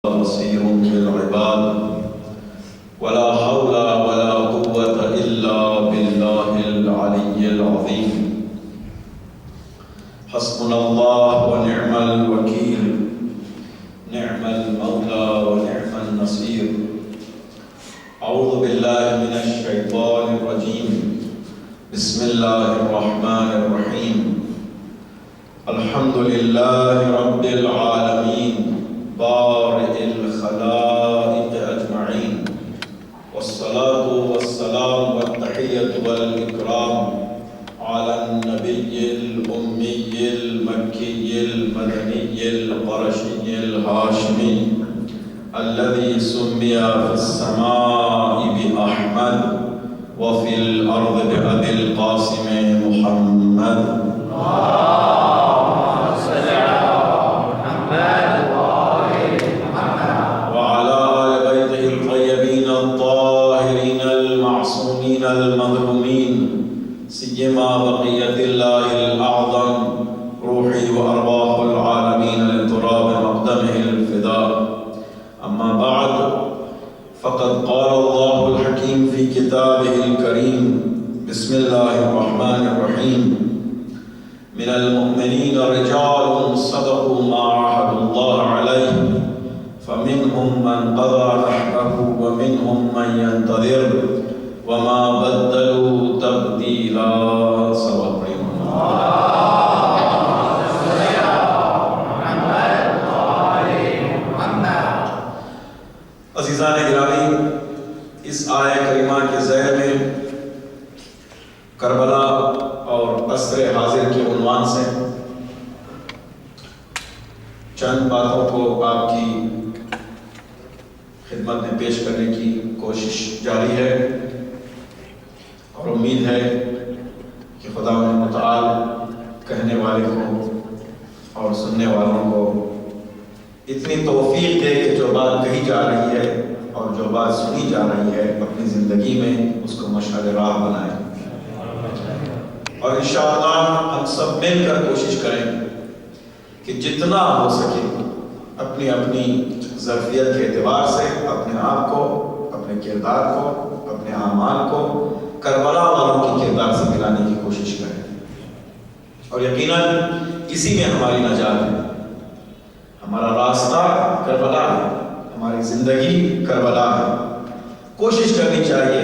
بصير بالعباد ولا حول ولا قوة إلا بالله العلي العظيم. حسبنا الله ونعم الوكيل، نعم المولى ونعم النصير. أعوذ بالله من الشيطان الرجيم، بسم الله الرحمن الرحيم. الحمد لله رب العالمين بارئ الخلائق أجمعين، والصلاة والسلام والتحية والإكرام على النبي الأمي المكي المدني القرشي الهاشمي الذي سمي في السماء بأحمد وفي الأرض بأبي القاسم محمد. المظلومين سيما بقية الله الأعظم روحي وأرواح العالمين لتراب مقدمه الفداء. أما بعد، فقد قال الله الحكيم في كتابه الكريم، بسم الله الرحمن الرحيم: من المؤمنين رجال صدقوا ما عاهدوا الله عليه فمنهم من قضى نحبه ومنهم من ينتظر وما بدلوا تبدیلا. صلوات پڑھیں. عزیزان گرامی، اس آیہ کریمہ کے ذیل میں کربلا اور عصر حاضر کے عنوان سے چند باتوں کو آپ کی خدمت میں پیش کرنے کی کوشش جاری ہے، اور امید ہے کہ خدا متعال کہنے والے کو اور سننے والوں کو اتنی توفیق دے کہ جو بات کہی جا رہی ہے اور جو بات سنی جا رہی ہے اپنی زندگی میں اس کو مشعل راہ بنائے. اور انشاءاللہ ہم سب مل کر کوشش کریں کہ جتنا ہو سکے اپنی اپنی ظرفیت کے اعتبار سے اپنے آپ کو، اپنے کردار کو، اپنے اعمال کو کربلا والوں کی کردار سے ملانے کی کوشش کریں. اور یقیناً اسی میں ہماری نجات ہے. ہمارا راستہ کربلا ہے، ہماری زندگی کربلا ہے. کوشش کرنی چاہیے.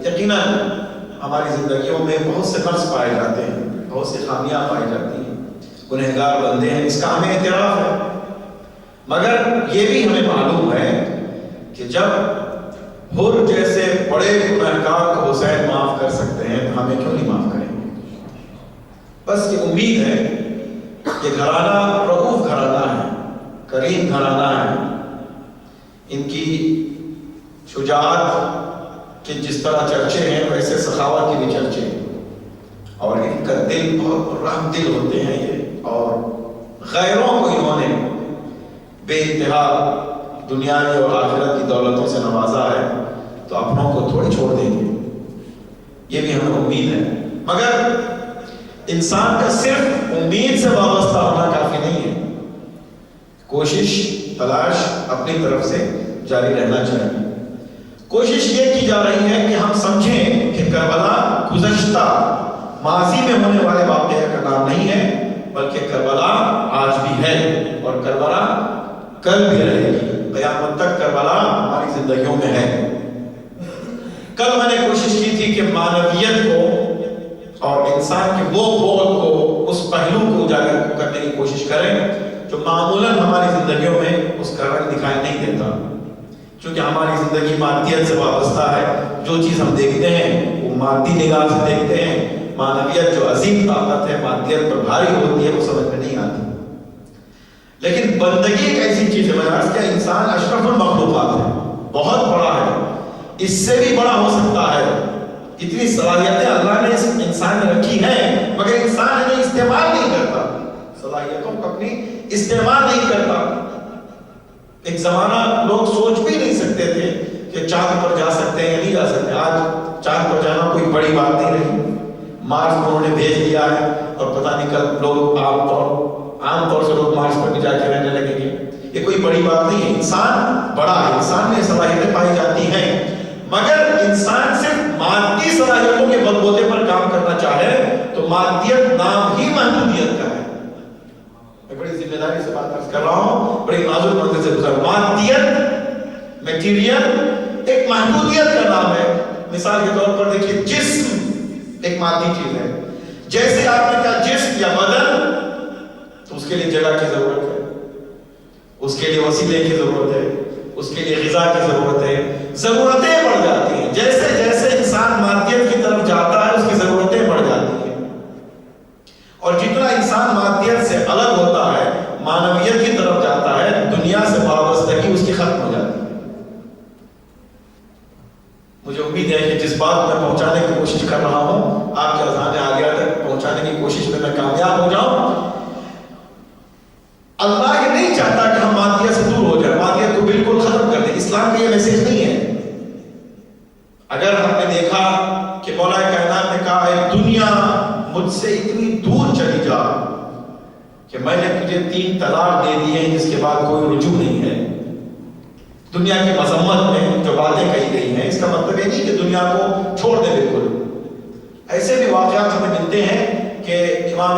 یقیناً ہماری زندگیوں میں بہت سے نقص پائے جاتے ہیں، بہت سی خامیاں پائی جاتی ہیں، گنہگار بندے ہیں، اس کا ہمیں اعتراف ہے. مگر یہ بھی ہمیں معلوم ہے کہ جب حر جیسے بڑے گنہگار کو حسین معاف کر سکتے ہیں تو ہمیں کیوں نہیں معاف کریں گے؟ بس یہ امید ہے کہ گھرانہ رؤوف گھرانہ ہے، کریم گھرانہ ہے. ان کی شجاعت کے جس طرح چرچے ہیں ویسے سخاوت کے بھی چرچے ہیں، اور ان کا دل بہت رحم دل ہوتے ہیں یہ، اور غیروں کو انہوں نے بے انتہا دنیاوی اور آخرت کی دولتوں سے نوازا ہے، تو اپنوں کو تھوڑی چھوڑ دیں گے. یہ بھی ہمیں امید ہے. مگر انسان کا صرف امید سے وابستہ ہونا کافی نہیں ہے. کوشش تلاش اپنی طرف سے جاری رہنا چاہیے. کوشش یہ کی جا رہی ہے کہ ہم سمجھیں کہ کربلا گزشتہ ماضی میں ہونے والے واقعہ کا نام نہیں ہے، بلکہ کربلا آج بھی ہے اور کربلا کل بھی رہے گی. قیامت تک کربلا ہماری زندگیوں میں ہے. کل میں نے کوشش کی تھی کہ معنویت کو اور انسان کے وہ بول کو، اس پہلو کو اجاگر کرنے کی کوشش کریں جو معمولاً ہماری زندگیوں میں اس کا رنگ دکھائی نہیں دیتا. چونکہ ہماری زندگی مادیت سے وابستہ ہے، جو چیز ہم دیکھتے ہیں وہ مادی نگاہ سے دیکھتے ہیں. معنویت جو عظیم طاقت ہے، مادیت پر بھاری ہوتی ہے، وہ سمجھ میں نہیں آتی. لیکن بندگی ایک ایسی چیز ہے، میں نے عرض کیا انسان اشرف المخلوقات ہے، بہت بڑا ہے، اس سے بھی بڑا ہو سکتا ہے. اتنی صلاحیتیں اللہ نے اس انسان میں رکھی ہیں، مگر انسان انہیں استعمال نہیں کرتا، صلاحیتوں کو اپنی استعمال نہیں کرتا. ایک زمانہ لوگ سوچ بھی نہیں سکتے تھے کہ چاند پر جا سکتے ہیں یا نہیں جا سکتے. آج چاند پر جانا کوئی بڑی بات نہیں رہی. مارس کو انہوں نے بھیج دیا ہے اور پتہ نہیں کل لوگ عام طور سے لوگ مارس پر بھی جا کے رہنے لگیں گے. یہ کوئی بڑی بات نہیں ہے، انسان بڑا ہے، انسان میں صلاحیتیں پائی جاتی ہیں، مگر انسان صرف مادی صلاحیتوں کے بلبوتے پر کام کرنا چاہے تو مادیت نام ہی محدودیت کا ہے۔ میں بڑی ذمہ داری سے بات عرض کر رہا ہوں، بڑی نازک منظر سے گزر، مادیت میٹیریل ایک محدودیت کا نام ہے۔ مثال کے طور پر دیکھیے، جسم ایک مادی چیز ہے، جیسے آپ نے کہا جسم یا بدن، تو اس کے لیے جگہ کی ضرورت ہے، اس کے لیے وسیلے کی ضرورت ہے، اس کے لیے غذا کی ضرورت ہے، ضرورتیں بڑھ جاتی ہیں۔ جیسے جیسے انسان مادیت کی طرف جاتا ہے اس کی ضرورتیں بڑھ جاتی ہیں، اور جتنا انسان مادیت سے الگ ہوتا ہے، معنویت کی طرف جاتا ہے، دنیا سے وابستگی اس کی ختم ہو جاتی ہے۔ مجھے امید ہے کہ جس بات میں پہنچانے کی کوشش کر رہا ہوں آپ کے اذہان عالیہ تک پہنچانے کی کوشش میں کامیاب ہو جاؤں۔ اللہ یہ نہیں چاہتا کہ ہم مادیت سے دور ہو جائیں، مادیت کو بالکل ختم کر دیں، اسلام کا یہ میسج نہیں ہے۔ اگر ہم نے دیکھا کہ مولا کائنات نے کہا ہے دنیا مجھ سے اتنی دور چلی جا کہ میں نے تجھے 3 طلاق دے دیے ہیں، جس کے بعد کوئی رجوع نہیں ہے، دنیا کی مذمت میں جو باتیں کہی گئی ہیں، اس کا مطلب یہ نہیں کہ دنیا کو چھوڑ دیں بالکل۔ ایسے بھی واقعات ہمیں ملتے ہیں کہ امام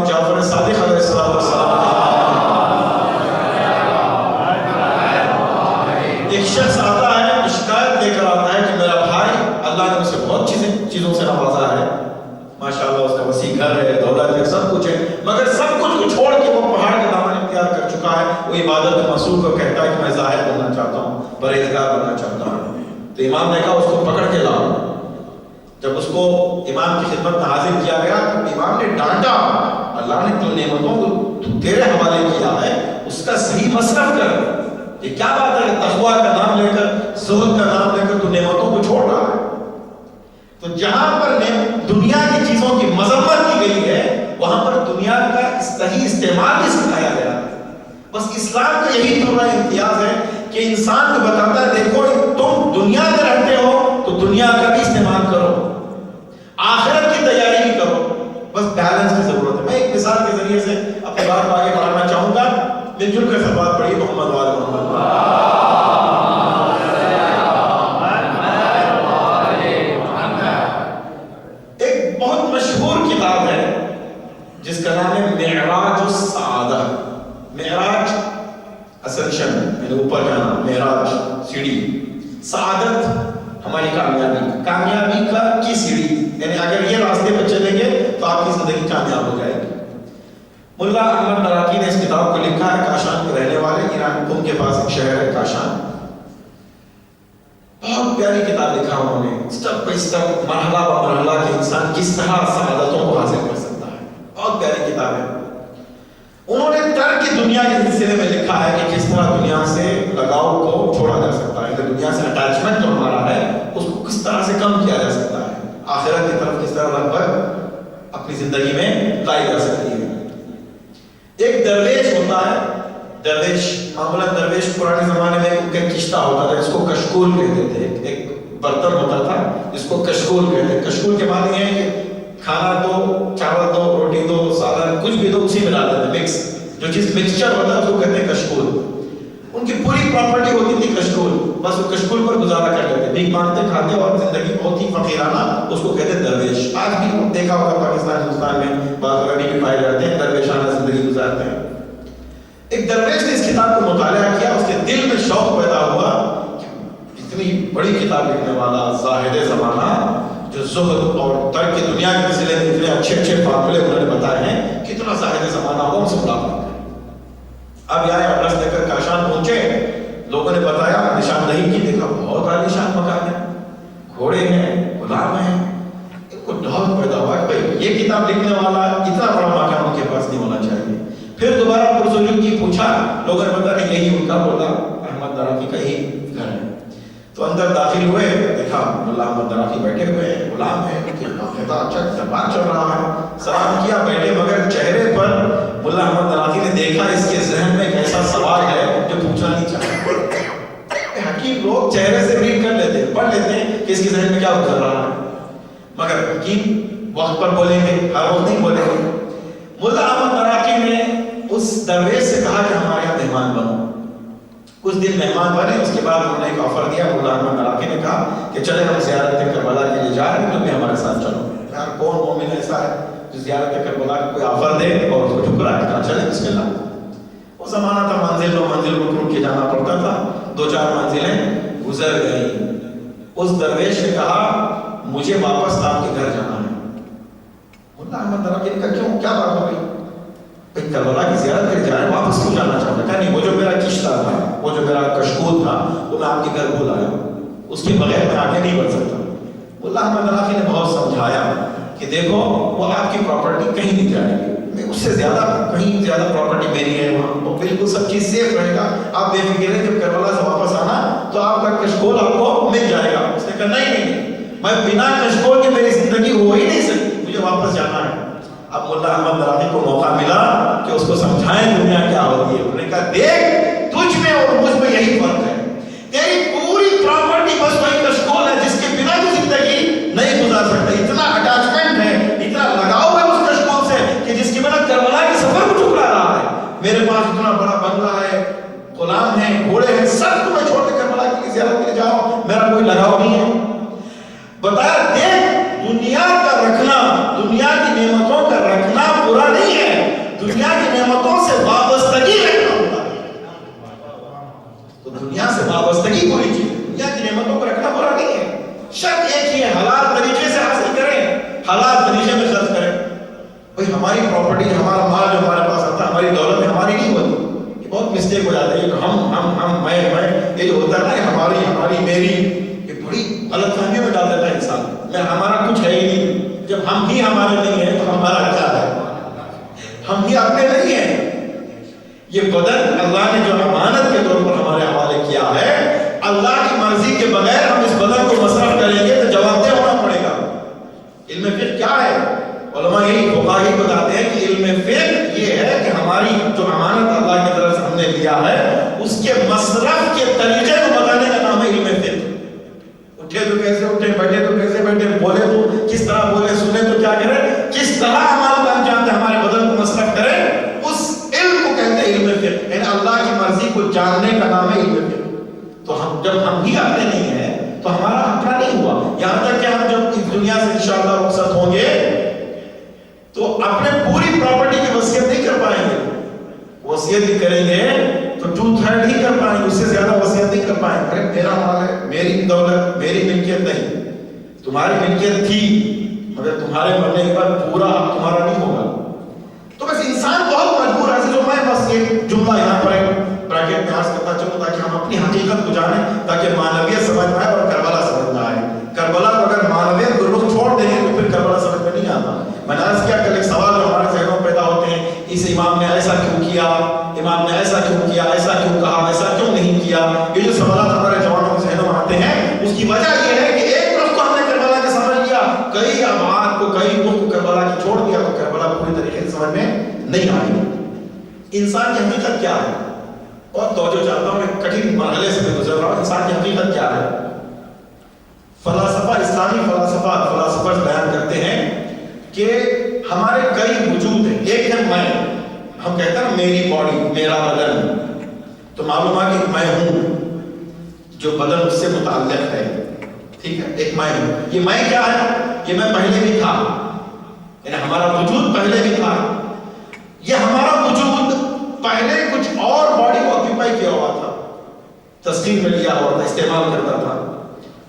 جعفر صادق علیہ السلام ایک شخص آتا ہے، شکایت لے کر آتا ہے کہ میرا بھائی، اللہ نے اسے بہت چیزوں سے نوازا ہے، ماشاءاللہ اس کا وسیع گھر ہے، دولت ہے، سب کچھ ہے، مگر سب کچھ کو چھوڑ کے وہ پہاڑ کا دامن اختیار کر چکا ہے، وہ عبادت میں مصروف ہے، کہتا ہے کہ میں زاہد بننا چاہتا ہوں، پرہیزگار بننا چاہتا ہوں۔ تو امام نے کہا اس کو پکڑ کے لاؤ۔ جب اس کو امام کی خدمت میں حاضر کیا گیا تو امام نے ڈانٹا، اللہ نے جو نعمتوں کو تیرے حوالے کیا ہے اس کا صحیح مصرف کر۔ یہ کیا بات ہے، تقویٰ کا نام لے کر، زہد کا نام لے کر تو نعمتوں کو چھوڑ رہا ہے۔ تو جہاں پر دنیا کی چیزوں کی مذمت کی گئی ہے، وہاں پر دنیا کا صحیح استعمال بھی سکھایا گیا ہے۔ بس اسلام کا یہی تو امتیاز ہے کہ انسان کو بتاتا ہے دیکھو تم دنیا میں رہتے ہو تو دنیا کا بھی استعمال کرو، آخرت کی تیاری بھی کرو، بس بیلنس کی ضرورت ہے۔ میں ایک مثال کے ذریعے سے اپنی بات کو آگے بڑھانا چاہوں گا، مل جل کر بات پڑھی محمد وال محمد۔ ایک بہت مشہور کتاب ہے جس کا نام ہے معراج السعادہ۔ معراج اسنشن یعنی اوپر جانا، معراج سیڑھی، سعادت ہماری کامیابی کی سیڑھی، یعنی اگر یہ راستے پر چلیں گے تو آپ کی زندگی کامیاب ہو جائے گی۔ ملا احمد تراکی نے اس کتاب کو لکھا ہے، کاشان کے رہنے والے، ایران قم کے پاس ایک شہر ہے کاشان۔ بہت پیاری کتاب لکھا انہوں نے، اسٹیپ بائی اسٹیپ، مرحلہ با مرحلہ کہ انسان کس طرح سعادتوں کو حاصل کر سکتا ہے۔ بہت پیاری کتاب ہے۔ انہوں نے ترک دنیا کے سلسلے میں لکھا ہے کہ کس طرح دنیا سے لگاؤ کو چھوڑا جا سکتا ہے، کہ دنیا سے اٹیچمنٹ جو ہمارا ہے اس کو کس طرح سے کم کیا جا سکتا ہے، آخرت کی طرف کس طرح رغبت اپنی زندگی میں لائی جا سکتی ہے۔ ایک درویش ہوتا ہے، درویش معمولاً درویش پرانے زمانے میں ان کا کشتہ ہوتا تھا، اس کو کشکول کہتے تھے، ایک برتن ہوتا تھا جس کو کشکول کہتے ہیں۔ کشکول کے معنی یہ ہے کہ کھانا دو، چاول دو، روٹی دو، سالن کچھ بھی دو، اسی میں ڈالتے تھے، مکس، جو چیز مکسچر ہوتا ہے اس کو کہتے ہیں کشکول۔ ان کی پوری پراپرٹی ہوتی تھی کشکول، بس وہ کشکول پر گزارا کر لیتے، بھیک مانگتے کھاتے اور زندگی بہت ہی فقیرانہ، اس کو کہتے ہیں درویش۔ آج بھی دیکھا ہوگا پاکستان ہندوستان میں بعض ابھی بھی پائے جاتے ہیں، درویشانہ زندگی گزارتے ہیں۔ ایک درویش نے اس کتاب کو مطالعہ کیا، اس کے دل میں شوق پیدا ہوا کہ اتنی بڑی کتاب لکھنے والا زاہد زمانہ جو زہد اور ترک کی دنیا کے سلسلے میں اتنے اچھے فارمولے انہوں نے بتائے ہیں، کتنا زاہد زمانہ ہوگا، ان سے ملاقات کریں۔ اب یہ ایڈریس لے کر کاشان پہنچے، لوگوں نے بتایا، نشاندہی کی، دیکھا بہت عالیشان مکان ہے، گھوڑے ہیں، غلام ہیں، ان کو ڈاؤٹ پیدا ہوا کہ بھائی یہ کتاب لکھنے والا اتنا بڑا مکان ان کے پاس نہیں ہونا چاہیے۔ پھر دوبارہ پرسجو کی پوچھا، لوگوں نے بتایا کہ یہی ان کا بولا احمد دراقی کا ہی گھر ہے۔ تو اندر داخل ہوئے، دیکھا ملا احمد دراقی بیٹھے ہوئے ہیں، غلام ہیں، اچھا دربار چل رہا ہے، سلام کیا، بیٹھے، مگر چہرے پر ملا احمد دراقی نے دیکھا اس کے ذہن میں ایک ایسا سوال ہے جو پوچھنا نہیں چاہتا۔ حکیم لوگ چہرے سے ریڈ کر لیتے ہیں، پڑھ لیتے ہیں کہ اس کے ذہن میں کیا گزر رہا ہے، مگر حکیم وقت پر بولیں گے، ہر وقت نہیں بولیں گے۔ ملا احمد دراقی نے اس درویش سے کہا کہ ہمارے یہاں مہمان بنو. کچھ دن مہمان بنے. اس کے بعد انہوں نے ایک آفر دیا. مولا احمد عراقی نے کہا کہ چلے ہم زیارت کربلا کے لیے جا رہے ہیں, تم بھی ہمارے ساتھ چلو. یار کون مومن ایسا ہے جو زیارت کربلا کا کوئی آفر دے اور اس کو ٹھکرا کے کہا چلے بسم اللہ. وہ زمانہ تھا منزل دو منزل رک رک کے جانا پڑتا تھا. 2-4 منزلیں گزر گئی. اس درویش نے کہا مجھے واپس آپ کے گھر جانا ہے. مولا احمد عراقی نے کہا کیوں, کیا بات ہو گئی؟ کربلا کی زیارت کر جائے واپس کیوں جانا چاہتا؟ کہا نہیں, وہ جو میرا کشتہ تھا, وہ جو میرا کشکول تھا, وہ میں آپ کے گھر بھول آیا, اس کے بغیر میں آگے نہیں بڑھ سکتا. مولا احمد عراقی نے بہت سمجھایا کہ دیکھو وہ آپ کی پراپرٹی کہیں نہیں جائے گی, اس سے زیادہ کہیں زیادہ پراپرٹی میری ہے وہاں, وہ بالکل سب چیز سیف رہے گا, آپ بے فکر ہیں. جب کربلا سے واپس آنا تو آپ کا کشکول آپ کو مل جائے گا. اس نے کہا نہیں, میں بنا کشکول کے میری زندگی ہو ہی نہیں سکتی, مجھے واپس جانا ہے. اب مولا احمد عراقی کو موقع ملا کہ اس کو سمجھائیں دنیا کیا ہوتی ہے. انہوں نے کہا دیکھ تجھ میں اور مجھ میں یہی فرق ہے, تیری پوری پراپرٹی بس وہی کشکول ہے جس کے بنا تو زندگی نہیں گزار سکتا. اتنا اٹیچمنٹ ہے, اتنا لگاؤ ہے اس کشکول سے کہ جس کی بنا کربلا کے سفر کو ٹھکرا رہا ہے. میرے پاس اتنا بڑا بنگلہ ہے, غلام ہیں, گھوڑے ہیں, سب کو میں چھوڑ کے کربلا کی زیارت کے لیے جاؤں, میرا کوئی لگاؤ نہیں ہے. بتایا دیکھ دنیا کا رکھنا, دنیا کی نعمتوں کا رکھنا برا نہیں ہے, دنیا کی نعمتوں سے وابستگی رکھنا ہوتا ہے. تو دنیا سے وابستگی بری چیز, دنیا کی نعمتوں کو رکھنا برا نہیں ہے. شرط ایک ہی ہے, حلال طریقے سے حاصل کریں, حلال طریقے میں خرچ کریں. بھئی ہماری پراپرٹی, ہمارا مال جو ہمارے پاس آتا ہے, ہماری دولت ہماری نہیں ہوتی. یہ بہت مسٹیک ہو جاتا ہے, یہ ہم میں یہ جو ہوتا ہے نا ہماری میری, یہ بڑی غلط فہمیوں میں ڈال دیتا ہے انسان. میں ہمارا کچھ ہے ہی نہیں. جب ہم ہی ہمارے نہیں ہیں تو ہمارا کیا ہے؟ ہم ہی اپنے نہیں ہیں. یہ بدن اللہ نے جو امانت کے طور پر ہمارے حوالے کیا ہے, اللہ کی مرضی کے بغیر ہم اس بدن کو مصرف کریں گے تو جواب دہ ہونا پڑے گا. علم فقہ کیا ہے؟ علماء یہی فقہاء بتاتے ہیں کہ علم فقہ یہ ہے کہ ہماری جو امانت اللہ کی طرف سے ہم نے لیا ہے اس کے مصرف کے طریقے کو بتانے کا نام ہے علم فقہ. اٹھے تو کیسے اٹھے, بیٹھے تو کیسے بیٹھے, بولے تو کس طرح بولے, سنے تو کیا کرے, کس طرح ہمارے کا انجام دے, ہمارے بدن کو مصرف کرے, اس علم کو کہتے ہیں علم فقہ. یعنی اللہ کی مرضی کو جاننے کا نام ہے علم فقہ. تو ہم جب ہم ہی اپنے نہیں ہیں تو ہمارا اپنا نہیں ہوا. یہاں تک کہ ہم جب اس دنیا سے انشاءاللہ رخصت ہوں گے تو اپنے پوری پراپرٹی کی وصیت نہیں کر پائیں گے. وصیت بھی کریں گے تو 2/3 ہی کر پائیں گے, اس سے زیادہ وصیت نہیں کر پائیں گے. میرا مال ہے, میری دولت, میری ملکیت نہیں. تمہاری ملکیت تھی مگر تمہارے مرنے کے بعد پورا حق تمہارا نہیں ہوگا. تو بس انسان بہت مجبور ہے. جو میں بس ایک جملہ یہاں پر ایک بریکٹ میں عرض کرتا چلوں تاکہ ہم اپنی حقیقت کو جانیں, تاکہ معنویت سمجھ میں آئے اور کربلا سمجھ میں آئے. کربلا کو اگر معنویت کو رخ چھوڑ دیں گے تو پھر کربلا سمجھ میں نہیں آتا. میں نے عرض کیا کل ایک سوال جو ہمارے ذہنوں میں پیدا ہوتے ہیں, اس امام نے ایسا کیوں کیا, امام نے ایسا کیوں کیا, ایسا کیوں کہا, ایسا کیوں نہیں کیا. یہ جو سوالات ہمارے جوانوں کے ذہنوں میں آتے ہیں اس کی وجہ یہ ہے کہ ایک طرف کو ہم نے کربلا کے سمجھ لیا, کئی ابعاد کو, کئی رخ کو کربلا کی چھوڑ دیا, تو کربلا پوری طریقے سے سمجھ میں نہیں آئی. انسان کی حقیقت کیا ہے؟ اور توجہ چاہتا ہوں, ایک کٹھن مرحلے سے میں گزر رہا ہوں. انسان کی حقیقت کیا ہے؟ فلاسفہ, اسلامی فلاسفہ بیان کرتے ہیں کہ ہمارے کئی وجود ہیں. ایک ہے میں, ہم کہتے ہیں میری باڈی, میرا بدن, تو معلوم ہے کہ میں ہوں جو بدن اس سے متعلق ہے, ٹھیک ہے, ایک میں ہوں. یہ میں کیا ہے؟ یہ میں پہلے بھی تھا, یعنی ہمارا وجود پہلے بھی تھا. یہ ہمارا وجود پہلے کچھ اور باڈی کو آکیوپائی کیا ہوا تھا, تسخیر میں لیا ہوا تھا, استعمال کرتا تھا.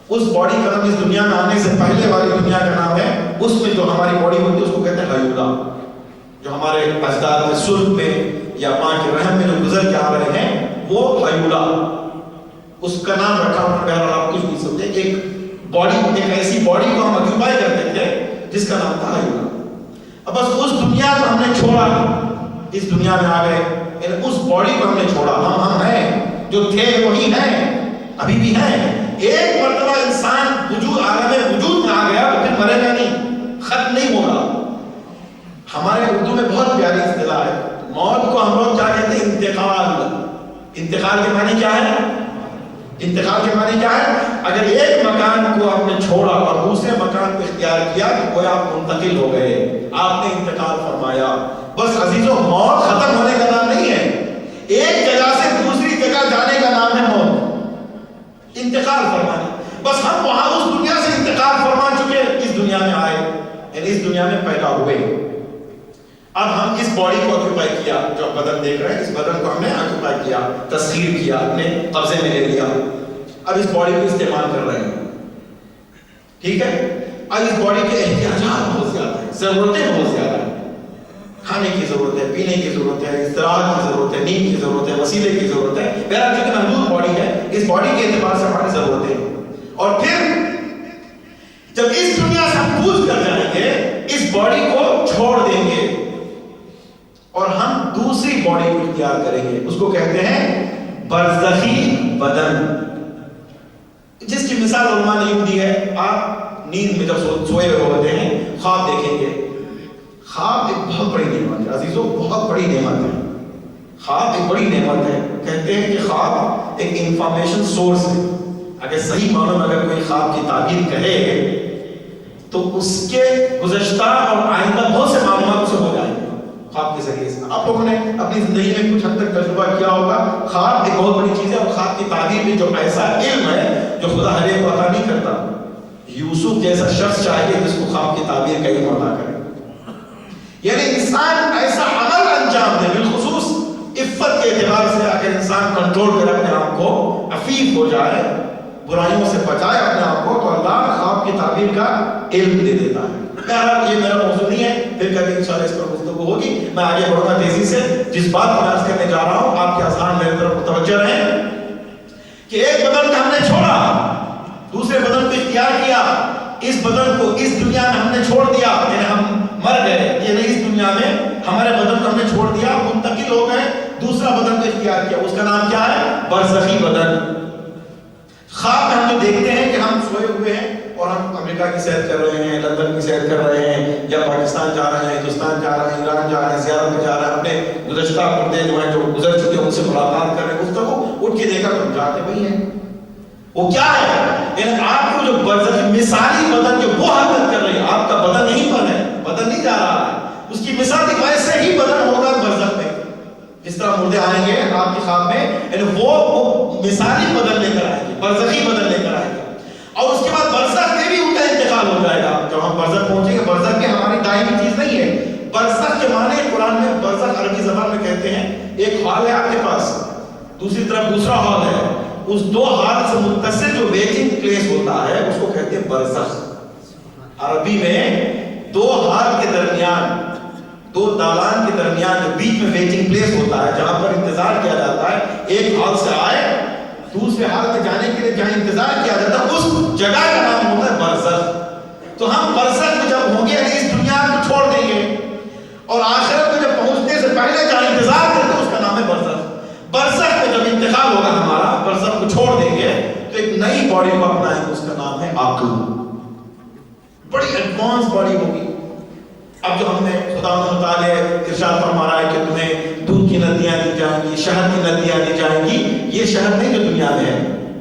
اس باڈی کا نام اس دنیا میں آنے سے پہلے والی دنیا کا نام ہے, اس میں جو ہماری باڈی ہوتی ہے اس کو کہتے ہیں حیولا. جو ہمارے اجداد میں سلب میں یا ماں کے رحم میں جو گزر کے آ رہے ہیں وہ حیولا, اس کا نام رکھا. بہرحال آپ کچھ نہیں سمجھے, ایک باڈی, ایک ایسی باڈی کو ہم آکیوپائی کرتے تھے جس کا نام تھا حیولا. اب بس اس دنیا کو ہم نے چھوڑا, اس دنیا میں آ گئے, یعنی اس باڈی کو ہم نے چھوڑا. ہم ہیں, جو تھے وہی ہیں, ابھی بھی ہیں. ایک مرتبہ انسان وجود, عالم وجود میں آ گیا تو پھر مرے گا نہیں, ختم نہیں ہوگا. ہمارے اردو میں بہت پیاری اصطلاح ہے, موت کو ہم لوگ کیا کہتے ہیں؟ انتقال. انتقال کے معنی کیا ہے؟ انتقال کے معنی کیا ہے؟ اگر ایک مکان کو آپ نے چھوڑا اور دوسرے مکان کو اختیار کیا تو کوئی آپ منتقل ہو گئے, آپ نے انتقال فرمایا. بس عزیزوں موت ختم ہونے کا نام نہیں ہے، ایک جگہ سے دوسری جگہ جانے کا نام ہے موت، انتقال فرمانا. بس ہم وہاں اس دنیا سے انتقال فرما چکے، اس دنیا میں آئے یعنی اس دنیا میں پیدا ہوئے. اب ہم اس باڈی کو آکوپائی کیا، جو بدن دیکھ رہے ہیں، اس بدن کو ہم نے آکوپائی کیا، تسخیر کیا، اپنے قبضے میں لے لیا. اب اس باڈی کو استعمال کر رہے ہیں، ٹھیک ہے. اب اس باڈی کے احتیاجات بہت زیادہ ہیں، ضرورتیں بہت زیادہ ہیں. کھانے کی ضرورت ہے، پینے کی ضرورت ہے، استراحت کی ضرورت ہے، نیند کی ضرورت ہے، وسیلے کی ضرورت ہے. بہرحال چونکہ محدود باڈی ہے، اس باڈی کے اعتبار سے ہماری ضرورتیں. اور پھر جب اس دنیا سے ہم کوچ کر جائیں گے، اس باڈی کو چھوڑ دیں گے اور ہم دوسری باڈی کو اختیار کریں گے. اس کو کہتے ہیں برزخی بدن، جس کی مثال علماء نے یوں دی ہے. آپ نیند میں جب سوئے ہوئے ہوتے ہیں، خواب دیکھیں گے. خواب ایک بہت بڑی نعمت ہے عزیزوں، بہت بڑی نعمت ہے. خواب ایک بڑی نعمت ہے. کہتے ہیں کہ خواب ایک انفارمیشن سورس ہے. اگر صحیح معنوں میں اگر کوئی خواب کی تعبیر کرے تو اس کے گزشتہ اور آئندہ بہت سے معلومات اسے ہو جائیں گے خواب کے ذریعے سے. آپ لوگوں نے اپنی زندگی میں کچھ حد تک تجربہ کیا ہوگا. خواب ایک بہت بڑی چیز ہے، اور خواب کی تعبیر میں جو ایسا علم ہے جو خدا ہر ایک کو عطا نہیں کرتا. یوسف جیسا شخص چاہیے جس کو خواب کی تعبیر کا علم عطا کرے. یعنی انسان ایسا عمل انجام دے، بالخصوص عفت کے اعتبار سے اگر انسان کنٹرول کرے اپنے آپ کو، عفیف ہو جائے، برائیوں سے بچائے اپنے آپ کو، تو اللہ خواب کی تعبیر کا علم دے دیتا ہے. بہرحال یہ میرا موضوع نہیں ہے، پھر کبھی انشاءاللہ اس پر گفتگو ہوگی. میں آگے بڑھوں گا تیزی سے. جس بات کو عرض کرنے جا رہا ہوں، آپ کے اذہان میرے طرف متوجہ رہیں کہ ایک بدن کو ہم نے چھوڑا، دوسرے بدن کو اختیار کیا. اس بدن کو اس دنیا میں ہم نے چھوڑ دیا، یعنی ہم مر گئے. یہ نہیں، اس دنیا میں ہمارے بدن کو ہم نے چھوڑ دیا، منتقل ہو گئے، دوسرا بدن کو اختیار کیا. اس کا نام کیا ہے؟ برزخی بدن. خواب میں ہم جو دیکھتے ہیں کہ ہم سوئے ہوئے ہیں اور ہم امریکہ کی سیر کر رہے ہیں، لندن کی سیر کر رہے ہیں، یا پاکستان جا رہے ہیں، ہندوستان جا رہے ہیں، ایران جا رہے ہیں، زیارت میں جا رہے ہیں، اپنے گزشتہ مردے جو ہیں، جو گزر چکے ہیں، ان سے ملاقات کر رہے ہیں. گفتگو اٹھ کے دیکھا تو ہم جاتے وہی ہیں. وہ کیا ہے؟ یعنی آپ کو جو برزخی مثالی بدن جو وہ حرکت کر رہی ہے، آپ کا بدن یہیں پر ہے، بدن نہیں جا رہا ہے. اس کی مثال ایک ویسے ہی بدن ہوگا برزخ میں، جس طرح مردے آئیں گے آپ کے خواب میں، یعنی وہ مثالی بدن لے کر آئیں گے، برزخی بدن لے کر آئیں گے. اور اس کے بعد برزخ میں بھی ان کا انتقال ہو جائے گا. جب ہم برزخ پہنچیں گے، برزخ کی ہماری دائمی چیز نہیں ہے. برزخ کے معنی قرآن میں، برزخ عربی زبان میں کہتے ہیں ایک ہال ہے آپ کے پاس، دوسری طرف دوسرا ہال ہے. اس دو ہال سے متصل جو ویٹنگ پلیس ہوتا ہے اس کو کہتے ہیں برزخ. عربی میں دو ہال کے درمیان، دو دالان کے درمیان جو بیچ میں ویٹنگ پلیس ہوتا ہے، جہاں پر انتظار کیا جاتا ہے ایک ہال سے آئے دوسرے حال میں جانے کے لیے، جہاں انتظار کیا جاتا ہے، اس جگہ کا نام ہوتا ہے برزخ. تو ہم برزخ میں جب ہوں گے، اس دنیا کو چھوڑ دیں گے اور آخرت میں جب پہنچنے سے پہلے جہاں انتظار کرتے ہیں اس کا نام ہے برزخ. برزخ میں جب انتقال ہوگا ہمارا، برزخ کو چھوڑ دیں گے تو ایک نئی باڈی کو اپنائیں گے، اس کا نام ہے عقل. بڑی ایڈوانس باڈی ہوگی. اب جو ہم نے خدا متعالی ارشاد فرما رہا ہے کہ تمہیں دودھ کی ندیاں دی جائیں گی، شہد کی ندیاں دی جائیں گی، یہ شہد نہیں جو دنیا میں ہے،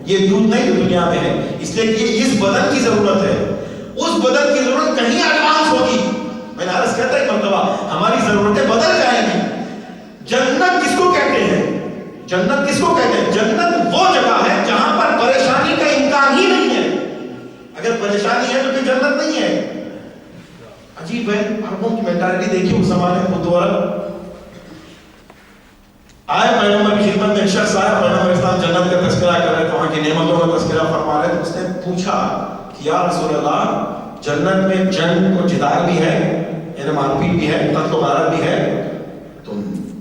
یہ دودھ نہیں جو دنیا میں ہے. اس لیے کہ اس بدن کی ضرورت ہے. اس بدن کی ضرورت کہیں ایڈوانس ہوگی. میں نے عرض کہتا ہے ایک مرتبہ ہماری ضرورتیں بدل جائیں گی. جنت کس کو کہتے ہیں؟ جنت کس کو کہتے ہیں؟ جنت وہ جگہ ہے جہاں پر پریشانی کا امکان ہی نہیں ہے. اگر پریشانی ہے تو پھر جنت نہیں ہے. عجیب ہے، عربوں کی مینٹالٹی دیکھیے اس زمانے میں. آئے پیغمبر کی خدمت میں ایک شخص آیا، پیغمبر اسلام جنت کا تذکرہ کر رہے تھے، وہاں کی نعمتوں کا تذکرہ فرما رہے تھے. اس نے پوچھا کہ یا رسول اللہ، جنت میں جنگ و جدال بھی ہے، یعنی مار پیٹ بھی ہے، قتل و غارت بھی ہے؟ تو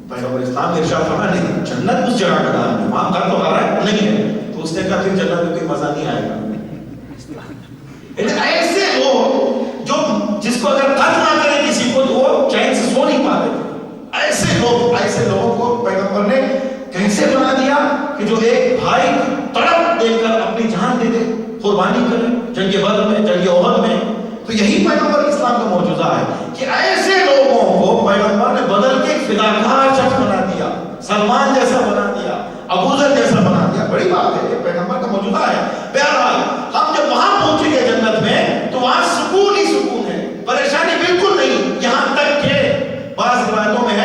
پیغمبر اسلام نے ارشاد فرمایا نہیں، جنت اس جگہ کا نام ہے، وہاں قتل و غارت نہیں ہے. تو اس نے کہا پھر جنت میں کوئی مزہ نہیں آئے گا. ایسے لوگ جو جس کو اگر قتل نہ کرے کسی کو تو وہ چین سے سو نہیں پاتے تھے. ایسے لوگوں کو پیغمبر نے کیسے بنا دیا کہ جو ایک بھائی تڑپ دیکھ کر اپنی جان دے دے، قربانی کرے جنگ بدر میں، جنگ احد میں. تو یہی پیغمبر اسلام کا معجزہ ہے کہ ایسے لوگوں کو پیغمبر نے بدل کے فداکار شخص بنا دیا، سلمان جیسا بنا دیا، ابو ذر جیسا بنا دیا. بڑی بات ہے، یہ پیغمبر کا معجزہ ہے. بہرحال ہم جب وہاں پہنچیں گے جنت میں تو وہاں سکون ہی سکون ہے، پریشانی بالکل نہیں. یہاں تک کہ بعض روایتوں میں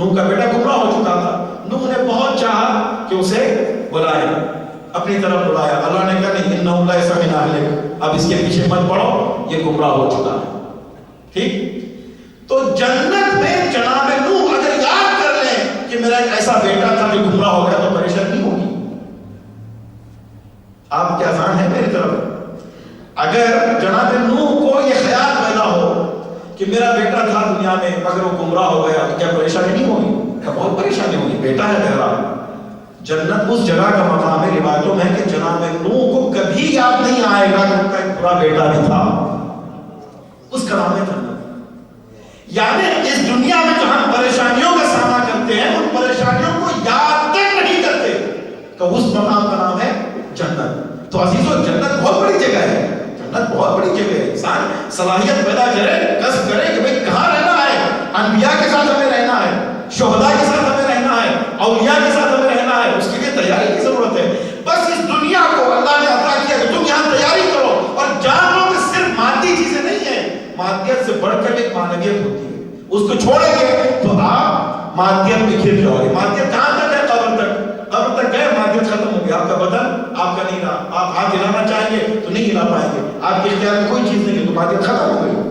نوح کا بیٹا گمراہ ہو چکا تھا. نوح نے بہت چاہا کہ اسے بلائے, اپنی طرف بلایا. اللہ نے کہا نہیں, انہ لیس من اہلک, اب اس کے پیچھے مت پڑو, یہ گمراہ ہو چکا ہے. ٹھیک. تو جنت میں جناب نوح اگر یاد کر لیں کہ میرا ایک ایسا بیٹا تھا جو گمراہ ہو گیا تو پریشانی نہیں ہوگی. آپ کے آسان ہے میری طرف. اگر جناب نوح کو یہ خیال پیدا ہو کہ میرا بیٹا تھا دنیا میں مگر وہ گمراہ ہو گیا تو کیا پریشانی نہیں ہوگی؟ کیا بہت پریشانی ہوگی. بیٹا ہے میرا. جنت اس جگہ کا مقام ہے, روایتوں میں کہ جناب نوح کو کبھی یاد نہیں آئے گا کہ ان کا ایک برا بیٹا بھی تھا. اس کا نام ہے جنت. یعنی اس دنیا میں جو ہم پریشانیوں کا سامنا کرتے ہیں ان پریشانیوں کو یاد تک نہیں کرتے تو اس مقام کا نام ہے جنت. تو عزیزو, جنت بہت بڑی جگہ ہے. جنت بہت بڑی جگہ ہے. انسان صلاحیت پیدا کرے, قصد کرے کہ بھئی کہاں رہنا ہے. انبیاء کے ساتھ ہمیں رہنا ہے, شہداء کے ساتھ ہمیں رہنا ہے, اولیاء کے ساتھ ہمیں رہنا ہے. اس کے لیے تیاری کی ضرورت ہے. بس اس دنیا کو اللہ نے عطا کیا کہ تم یہاں تیاری کرو اور جان لو کہ صرف مادی چیزیں نہیں ہیں, مادیت سے بڑھ کر ایک معنویت ہوتی ہے. اس کو چھوڑیں گے تو آپ مادیت میں گر جاؤ گے. مادیت کہاں تک ہے؟ قبر تک. قبر تک گئے, مادیت ختم ہو گئی. آپ کا بدن آپ کا نہیں رہا. آپ ہاتھ ہلانا چاہیں گے تو نہیں ہلا پائیں گے. آپ کے اختیار میں کوئی چیز نہیں ہے تو مادیت ختم ہو گئی.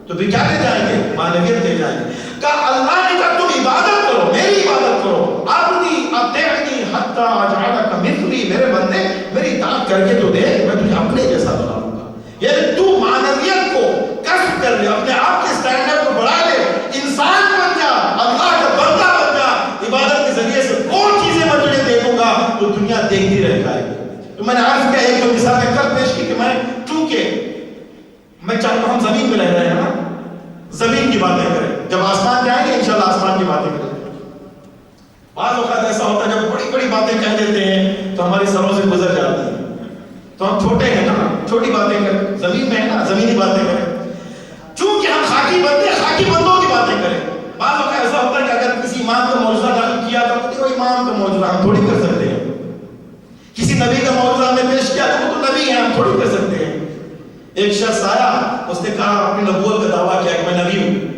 تو پھر کیا لے جائیں گے؟ معنویت لے جائیں گے. کہا اللہ نے کہا تم عبادت کرو, میری عبادت کرو. اپنی اطیعنی حتی اجعلک مثلی, میرے بندے میری اطاعت کر کے تو دیکھ, میں تجھے اپنے جیسا بناؤں گا. یعنی تو معنویت کو کسب کر لے, اپنے آپ کے اسٹینڈرڈ کو بڑھا لے, انسان بن جا, اللہ کا بندہ بن جا. عبادت کے ذریعے سے کون چیزیں میں تجھے دے دوں گا تو دنیا دیکھتی رہ جائے گی. تو میں نے عرض کیا ایک دو مثال کل پیش کی کہ میں چونکہ میں چاہتا ہوں ہم زمین میں رہ رہے ہیں نا, زمین کی باتیں کریں. جب آسمان جائیں گے انشاءاللہ آسمان کی باتیں کریں. بعض اوقات ایسا ہوتا ہے جب بڑی بڑی باتیں کہہ دیتے ہیں تو ہماری سروں سے گزر جاتی ہیں. تو ہم چھوٹے ہیں نا, چھوٹی باتیں کریں. زمین میں ہے نا, زمینی باتیں کریں. چونکہ ہم خاکی بندے, خاکی بندوں کی باتیں کریں. بعض اوقات ایسا ہوتا ہے کہ اگر کسی امام کا معجزہ داخل کیا تو وہ امام کا معجزہ ہم تھوڑی کر سکتے ہیں. کسی نبی کا معجزہ ہمیں پیش کیا تو وہ تو نبی ہے, ہم تھوڑی کر سکتے ہیں. ایک شخص آیا, اس نے کہا اپنی نبوت کا دعویٰ کیا کہ میں نبی ہوں.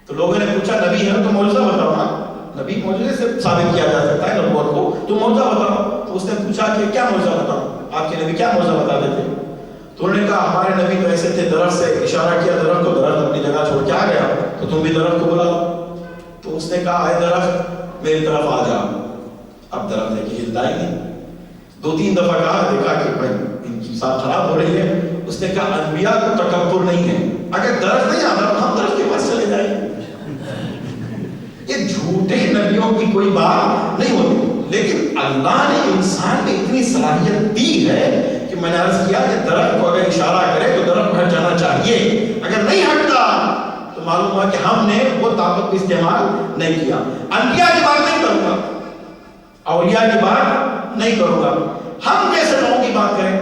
تو لوگوں نے پوچھا نبی ہے تو معجزہ بتاؤ نا. نبی معجزے سے ثابت کیا جا سکتا ہے نبوت کو, تو معجزہ بتاؤ. تو اس نے پوچھا کہ کیا معجزہ بتاؤ, آپ کے نبی کیا معجزہ بتا دیتے. تو انہوں نے کہا ہمارے نبی تو ایسے تھے, درخت سے اشارہ کیا درخت کو, درخت اپنی جگہ چھوڑ کے آ گیا, تو تم بھی درخت کو بلاؤ. تو اس نے کہا اے درخت میری طرف آ جا. اب درخت ہے کہ ہلتا ہی نہیں. دو تین دفعہ کہا, دیکھا کہ بھائی ان کی ساتھ خراب ہو رہی ہے. اس نے کہا انبیاء کو تکبر نہیں ہے, اگر درخت نہیں آتا تو ہم درخت کے پاس چلے جائیں. یہ جھوٹے نبیوں کی کوئی بات نہیں ہوتی, لیکن اللہ نے انسان میں اتنی صلاحیت دی ہے کہ میں نے عرض کیا کہ درخت کو اگر اشارہ کرے تو درخت ہٹ جانا چاہیے. اگر نہیں ہٹتا تو معلوم ہوا کہ ہم نے وہ طاقت بھی استعمال نہیں کیا. انبیاء کی بات نہیں کروں گا, اولیاء کی بات نہیں کروں گا, ہم جیسے لوگوں کی بات کریں.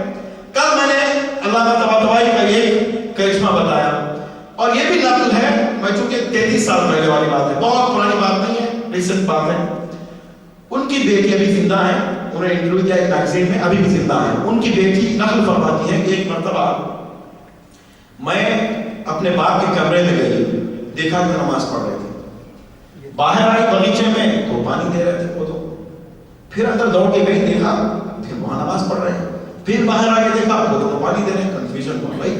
کل میں نے علامہ طباطبائی کا ایک کرشمہ بتایا, اور یہ بھی نقل ہے, میں چونکہ 33 سال پہلے والی بات ہے, بہت پرانی بات نہیں ہے, ریسنٹ بات ہے. ان کی بیٹی ابھی زندہ ہے, انہیں انٹرویو کیا ایک میگزین میں, ابھی بھی زندہ ہے. ان کی بیٹی نقل فرماتی ہے کہ ایک مرتبہ میں اپنے باپ کے کمرے میں گئی, دیکھا کہ نماز پڑھ رہے تھے. باہر آئی بغیچے میں تو پانی دے رہے تھے وہ, تو پھر اندر دوڑ کے گئی, دیکھا پھر وہاں نماز پڑھ رہے ہیں. پھر باہر آ کے دیکھا وہ تو پانی دے رہے ہیں. کنفیوژن ہوا, بھائی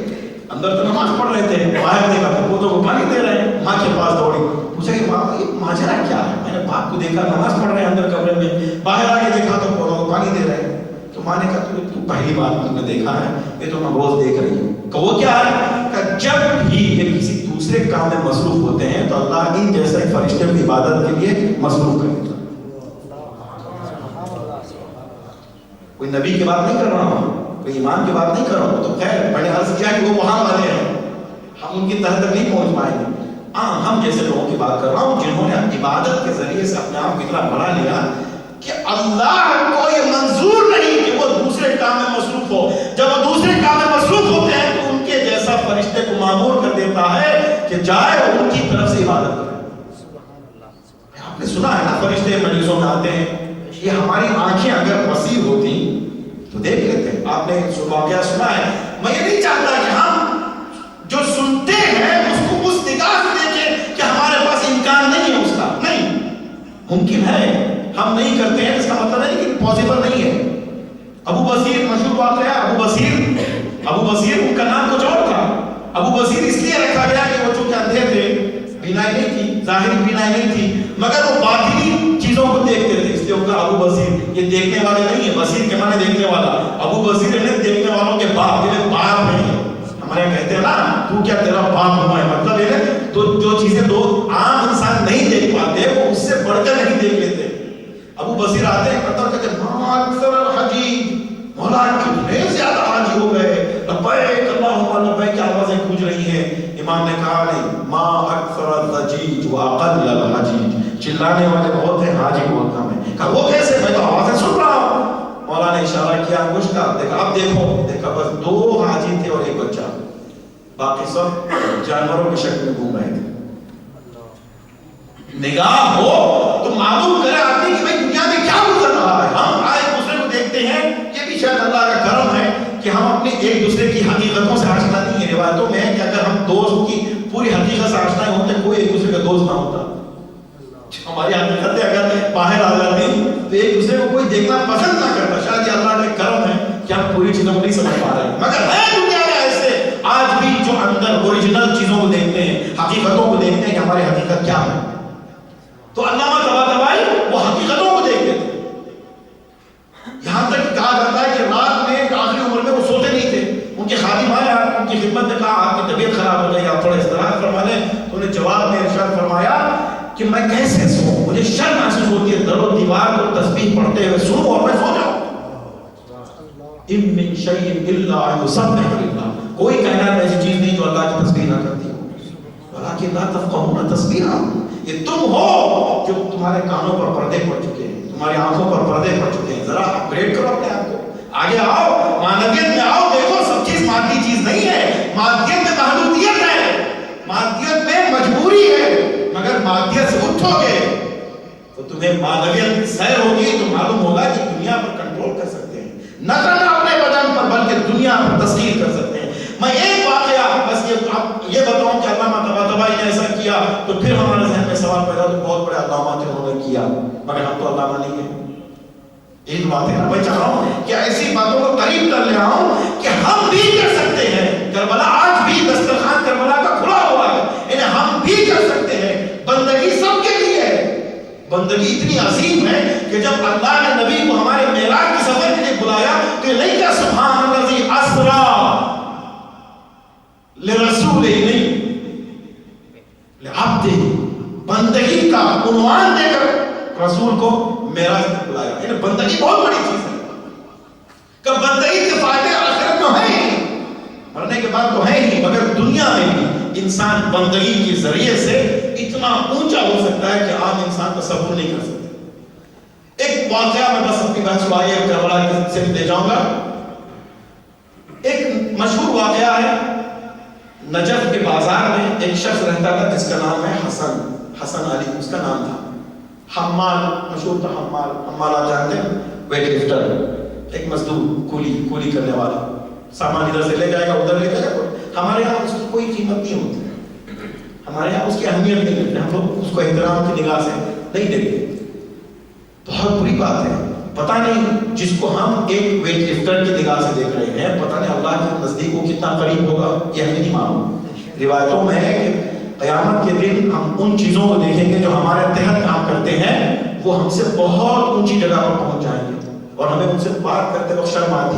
اندر تو نماز پڑھ رہے تھے, باہر دیکھا تو وہ تو پانی دے رہے ہیں. ماں کے پاس دوڑی, پوچھا کہ ماں یہ ماجرا کیا ہے. میں نے باپ کو دیکھا نماز پڑھ رہے ہیں اندر کمرے میں, باہر آ کے دیکھا تو پودوں کو پانی دے رہے ہیں. تو ماں نے کہا تو پہلی بار تم نے دیکھا ہے, یہ تو میں روز دیکھ رہی ہوں. کہ وہ کیا ہے کہ جب بھی یہ کسی دوسرے کام میں مصروف ہوتے ہیں تو اللہ ان جیسے فرشتے کی عبادت کے لیے مصروف کر دیتا. کوئی نبی کی بات نہیں کر رہا ہوں, کوئی ایمان کی بات نہیں کر رہا ہوں. تو خیر میں نے عرض کیا کہ وہ وہاں والے ہیں, ہم ان کی تہ تک نہیں پہنچ پائیں گے. ہاں ہم جیسے لوگوں کی بات کر رہا ہوں جنہوں نے عبادت کے ذریعے سے اپنے آپ کو اتنا بڑھا لیا کہ اللہ کو یہ منظور نہیں کہ وہ دوسرے کام میں مصروف ہو. جب وہ دوسرے کام میں مصروف ہوتے ہیں تو ان کے جیسا فرشتے کو مامور کر دیتا ہے کہ جائے اور ان کی طرف سے عبادت کرے. آپ نے سنا ہے نا فرشتے مجلسوں میں آتے ہیں, یہ ہماری آنکھیں اگر وسیع ہوتی تو دیکھ لیتے. آپ نے واقعہ سنا ہے. میں یہ نہیں چاہتا کہ ہم جو سنتے ہیں اس کو اس نگاہ سے دیکھیں کہ ہمارے پاس امکان نہیں ہے اس کا. ممکن ہے، ہم نہیں کرتے ہیں اس کا مطلب ہے کہ پاسبل نہیں ہے۔ ابو بصیر مشہور واقعہ، ابو بصیر ان کا نام کچھ اور تھا۔ ابو بصیر اس لیے رکھا گیا کہ وہ چونکہ اندھے تھے، بینائی نہیں تھی، ظاہری بینائی نہیں تھی، مگر وہ باطنی چیزوں کو دیکھتے تھے، اس لیے ان کا ابو بصیر۔ یہ دیکھنے والے نہیں ہے، بصیر کے معنی دیکھنے والا۔ ابو بصیر نے دیکھنے والوں کے باپ، یہ باپ نہیں ہے۔ ہمارے کہتے ہیں نا تو کیا تیرا باپ ہوا ہے، مطلب یہ ہے تو جو چیزیں دو عام انسان نہیں دیکھ پاتے وہ اس سے بڑھ کر نہیں دیکھ لیتے۔ ابو بصیر آتے ہیں پتہ کہتے ہیں ما اکثر الحجیج، مولا کتنے زیادہ حاجی ہو گئے، لبیک اللہم لبیک کی آوازیں گونج رہی ہیں۔ امام نے کہا نہیں، ما اکثر الضجیج واقل الحجیج، چلانے والے بہت ہیں، حاجی بہت کم ہیں۔ کہا وہ کیسے؟ میں تو آوازیں سن رہا ہوں۔ مولا نے اشارہ کیا انگشت کا، دیکھا اب دیکھا بس 2 حاجی تھے اور 1 بچہ، باقی سب جانوروں کی شکل میں گھوم رہے تھے۔ نگاہ ہو تو معلوم کرے آدمی کہ بھائی دنیا میں کیا گزر رہا ہے۔ ہم ایک دوسرے کو دیکھتے ہیں، یہ بھی شاید اللہ کا کرم ہے کہ ہم اپنے ایک دوسرے کی حقیقتوں سے آشنا نہیں ہے۔ روایتوں میں ہے کہ اگر ہم دوست کی پوری حقیقت سے آشنا ہوتے کوئی ایک دوسرے کا دوست نہ ہوتا۔ ہماری حقیقتیں اگر باہر آ جاتی تو ایک دوسرے کو کوئی دیکھنا پسند نہ کرتا۔ شاید یہ اللہ کا کرم ہے کہ ہم پوری چیزوں کو نہیں سمجھ پا رہے ہیں، مگر ہے دنیا میں ایسے آج بھی جو اندر اوریجنل چیزوں کو دیکھتے ہیں، حقیقتوں کو دیکھتے ہیں کہ ہماری حقیقت کیا ہے۔ تو علامہ طباطبائی وہ حقیقتوں کو دیکھتے تھے، یہاں تک کہا جاتا ہے کہ رات میں آخری عمر میں وہ سوتے نہیں تھے۔ ان کے خادم آیا، ان کی خدمت میں کہا آپ کی طبیعت خراب ہو گئی، آپ تھوڑا استراحت فرما لیں۔ تو انہوں نے جواب میں ارشاد فرمایا کہ میں کیسے سوؤں، مجھے شرم محسوس ہوتی ہے، در و دیوار کو تسبیح پڑھتے ہوئے سنوں اور میں سو جاؤں۔ ان من شیء الا یسبح للہ، کوئی کائنات ایسی چیز نہیں جو اللہ کی تسبیح نہ کرتی ہو، ولکن لا تفقهون تسبیحهم۔ یہ تم ہو جو تمہارے کانوں پر پردے پڑ چکے ہیں، تمہاری آنکھوں پر پردے پڑ چکے ہیں، ذرا اپ گریڈ کرو اپنے آپ کو، آگے آؤ، معنویت میں آؤ۔ دیکھو سب چیز مادی چیز نہیں ہے، مادیت میں محدودیت ہے، مادیت میں مجبوری ہے، مگر مادیت سے اٹھو گے تو تمہیں معنویت سیر ہوگی تو معلوم ہوگا کہ دنیا پر کنٹرول کر سکتے ہیں، نہ کرنا اپنے بدن پر بلکہ دنیا پر تسخیر کر سکتے ہیں۔ میں ایک واقعہ بس یہ بتاؤں کہ علامہ طباطبائی نے ایسا کیا تو پھر ہمارے ذہن میں سوال پیدا تو بہت بڑے علامہ تھے انہوں نے کیا، مگر ہم تو علامہ نہیں ہیں۔ ایک بات ہے نا، میں چاہ رہا ہوں کہ ایسی باتوں کو قریب کر لے آؤں کہ ہم بھی کر سکتے ہیں۔ کربلا آج بھی دسترخوان کربلا کا کھلا ہوا ہے، انہیں ہم بھی کر سکتے ہیں۔ بندگی سب کے لیے ہے، بندگی اتنی عظیم ہے کہ جب اللہ نے نبی کو ہمارے معراج کی سفر کے لیے بلایا تو یہ نہیں کیا سبحان الذی اسری لرسول ہی نہیں لعبد، بندگی کا عنوان دے کر رسول کو معراج تک بلایا۔ یعنی بندگی بہت بڑی چیز ہے کہ بندگی کے فائدے آخرت میں ہیں، مرنے کے بعد تو ہے ہی، مگر دنیا میں بھی انسان بندگی کے ذریعے سے اتنا اونچا ہو سکتا ہے کہ عام انسان تصور نہیں کر سکتے۔ ایک واقعہ میں بس اپنی بحث کو آئیے کربلا سے لے جاؤں گا۔ ایک مشہور واقعہ ہے، نجف کے بازار میں ایک شخص رہتا تھا جس کا نام ہے حسن علی، اس کا نام تھا۔ حمال مشہور تھا، حمال آپ جانتے ہیں، ویٹ لفٹر، ایک مزدور، کولی کرنے والا، سامان ادھر سے لے جائے گا ادھر لے جائے گا۔ ہمارے یہاں اس کی کوئی قیمت نہیں ہوتی، ہمارے یہاں اس کی اہمیت نہیں دیتے، ہم لوگ اس کو احترام کی نگاہ سے نہیں دیکھتے۔ بہت بری بات ہے، پتہ نہیں جس کو ہم ایک ویٹ لفٹر کی نگاہ سے دیکھ رہے ہیں، پتہ نہیں اللہ کے نزدیک وہ کتنا قریب ہوگا، یہ ہمیں نہیں معلوم۔ روایتوں میں ہے کہ قیامت کے دن ہم ان چیزوں کو دیکھیں گے جو ہمارے تحت کام کرتے ہیں، وہ ہم سے بہت اونچی جگہ پر پہنچ جائیں گے، اور ہمیں ان سے بات کرتے وقت شرم آتی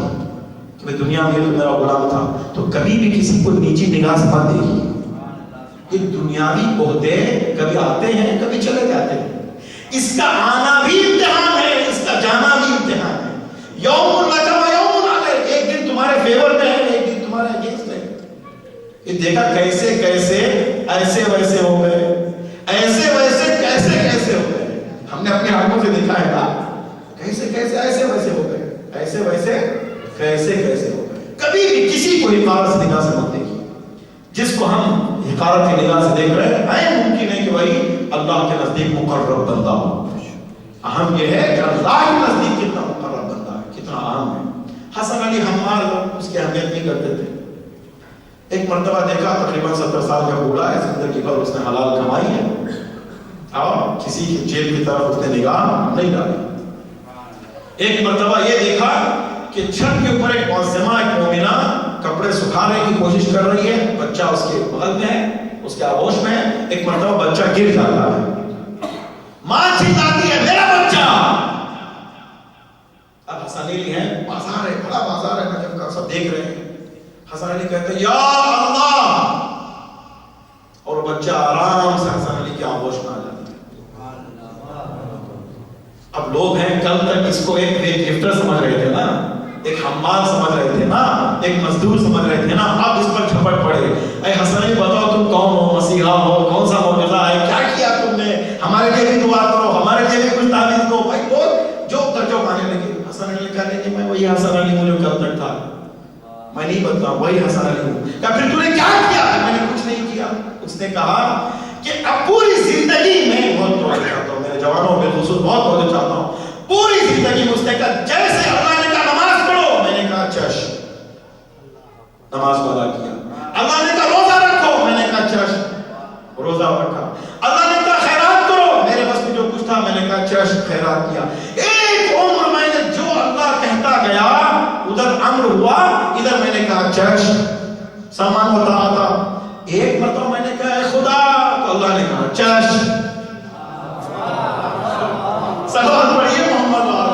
کہ میں دنیا میں تو میرا غلام تھا۔ تو کبھی بھی کسی کو نیچی نگاہ سے مت دیکھیے، یہ دنیاوی عہدے کبھی آتے ہیں کبھی چلے جاتے ہیں، اس کا آنا بھی امتحان ہے، اس کا جانا بھی امتحان ہے۔ یوم لک و یوم علیک، ایک دن تمہارے فیور میں ہے، ایک دن تمہارے اگینسٹ ہے۔ یہ دیکھا کیسے ایسے ویسے ہو گئے، ایسے ویسے کیسے ہو گئے، ہم نے اپنی آنکھوں سے دیکھا ہے نا، کیسے ایسے ویسے ہو گئے، ایسے ویسے کیسے ہو گئے۔ کبھی بھی کسی کو حقارت سے نگاہ سے مت دیکھیے، جس کو ہم حقارت کی نگاہ سے دیکھ رہے ہیں ممکن ہے کہ وہی اللہ کے نزدیک مقرب بندہ ہو۔ اہم یہ ہے کہ اللہ کے نزدیک کتنا مقرب بندہ ہے، کتنا اہم ہے۔ حسن علی حمال اس کی اہمیت نہیں کرتے تھے۔ ایک مرتبہ دیکھا تقریباً 70 سال کا بوڑھا ہے، زندگی بھر اس نے حلال کمائی ہے، اور کسی کی جیب کی طرف اس نے نگاہ نہیں ڈالی. ایک مرتبہ یہ دیکھا کہ چھت کے اوپر ایک معصمہ، ایک مومنہ کپڑے سکھانے کی کوشش کر رہی ہے، بچہ اس کے بغل میں ہے، اس کے آغوش میں ہے. ایک مرتبہ بچہ گر جاتا ہے، ماں چلاتی ہے میرا بچہ. اب حسن علی ہے، بازار ہے، بڑا بازار ہے، نجف کا، سب دیکھ رہے ہیں. حسن علی کہتے ہیں یا اللہ، اور بچہ آرام سے حسن علی کے آغوش میں آ جاتا ہے. اب لوگ ہیں، کل تک اس کو ایک ویٹ لفٹر سمجھ رہے تھے نا، ایک حمال سمجھ رہے تھے نا، ایک مزدور سمجھ رہے تھے نا، اب اس پر جھپٹ پڑے. اے حسن علی بتاؤ تم کون ہو، مسیحا ہو، کون سا معجزہ ہے، کیا کیا تم نے، ہمارے لیے بھی دعا کرو، ہمارے لیے بھی کچھ تعویذ دو. بھائی لوگ جو ترجمہ مانے لگے. حسن علی کہتے ہیں کہ میں وہی حسن علی ہوں جو کل تک تھا، میں نہیں بدلا، وہی حسن علی ہوں. کہ پھر تو نے کیا کیا؟ میں نے کچھ نہیں کیا. اس نے کہا کہ اب پوری زندگی میں بہت توجہ چاہتا ہوں، میرے جوانوں بالخصوص بہت توجہ چاہتا ہوں، پوری زندگی میں اس نے کہا جیسے اللہ نے کہا نماز پڑھو، میں نے کہا چش، نماز کو ادا کیا. اللہ نے کہا روزہ رکھو، میں نے کہا چش، روزہ رکھا. اللہ نے کہا خیرات کرو، میرے بس میں جو کچھ تھا میں نے کہا چش، خیرات کیا. ایک عمر میں نے جو اللہ کہتا گیا ادھر امر ہوا، ادھر میں نے کہا چش، سامان ہوتا آتا. ایک مرتبہ میں نے کہا اے خدا، تو اللہ نے کہا چش. صلوات پڑھیے محمد والا.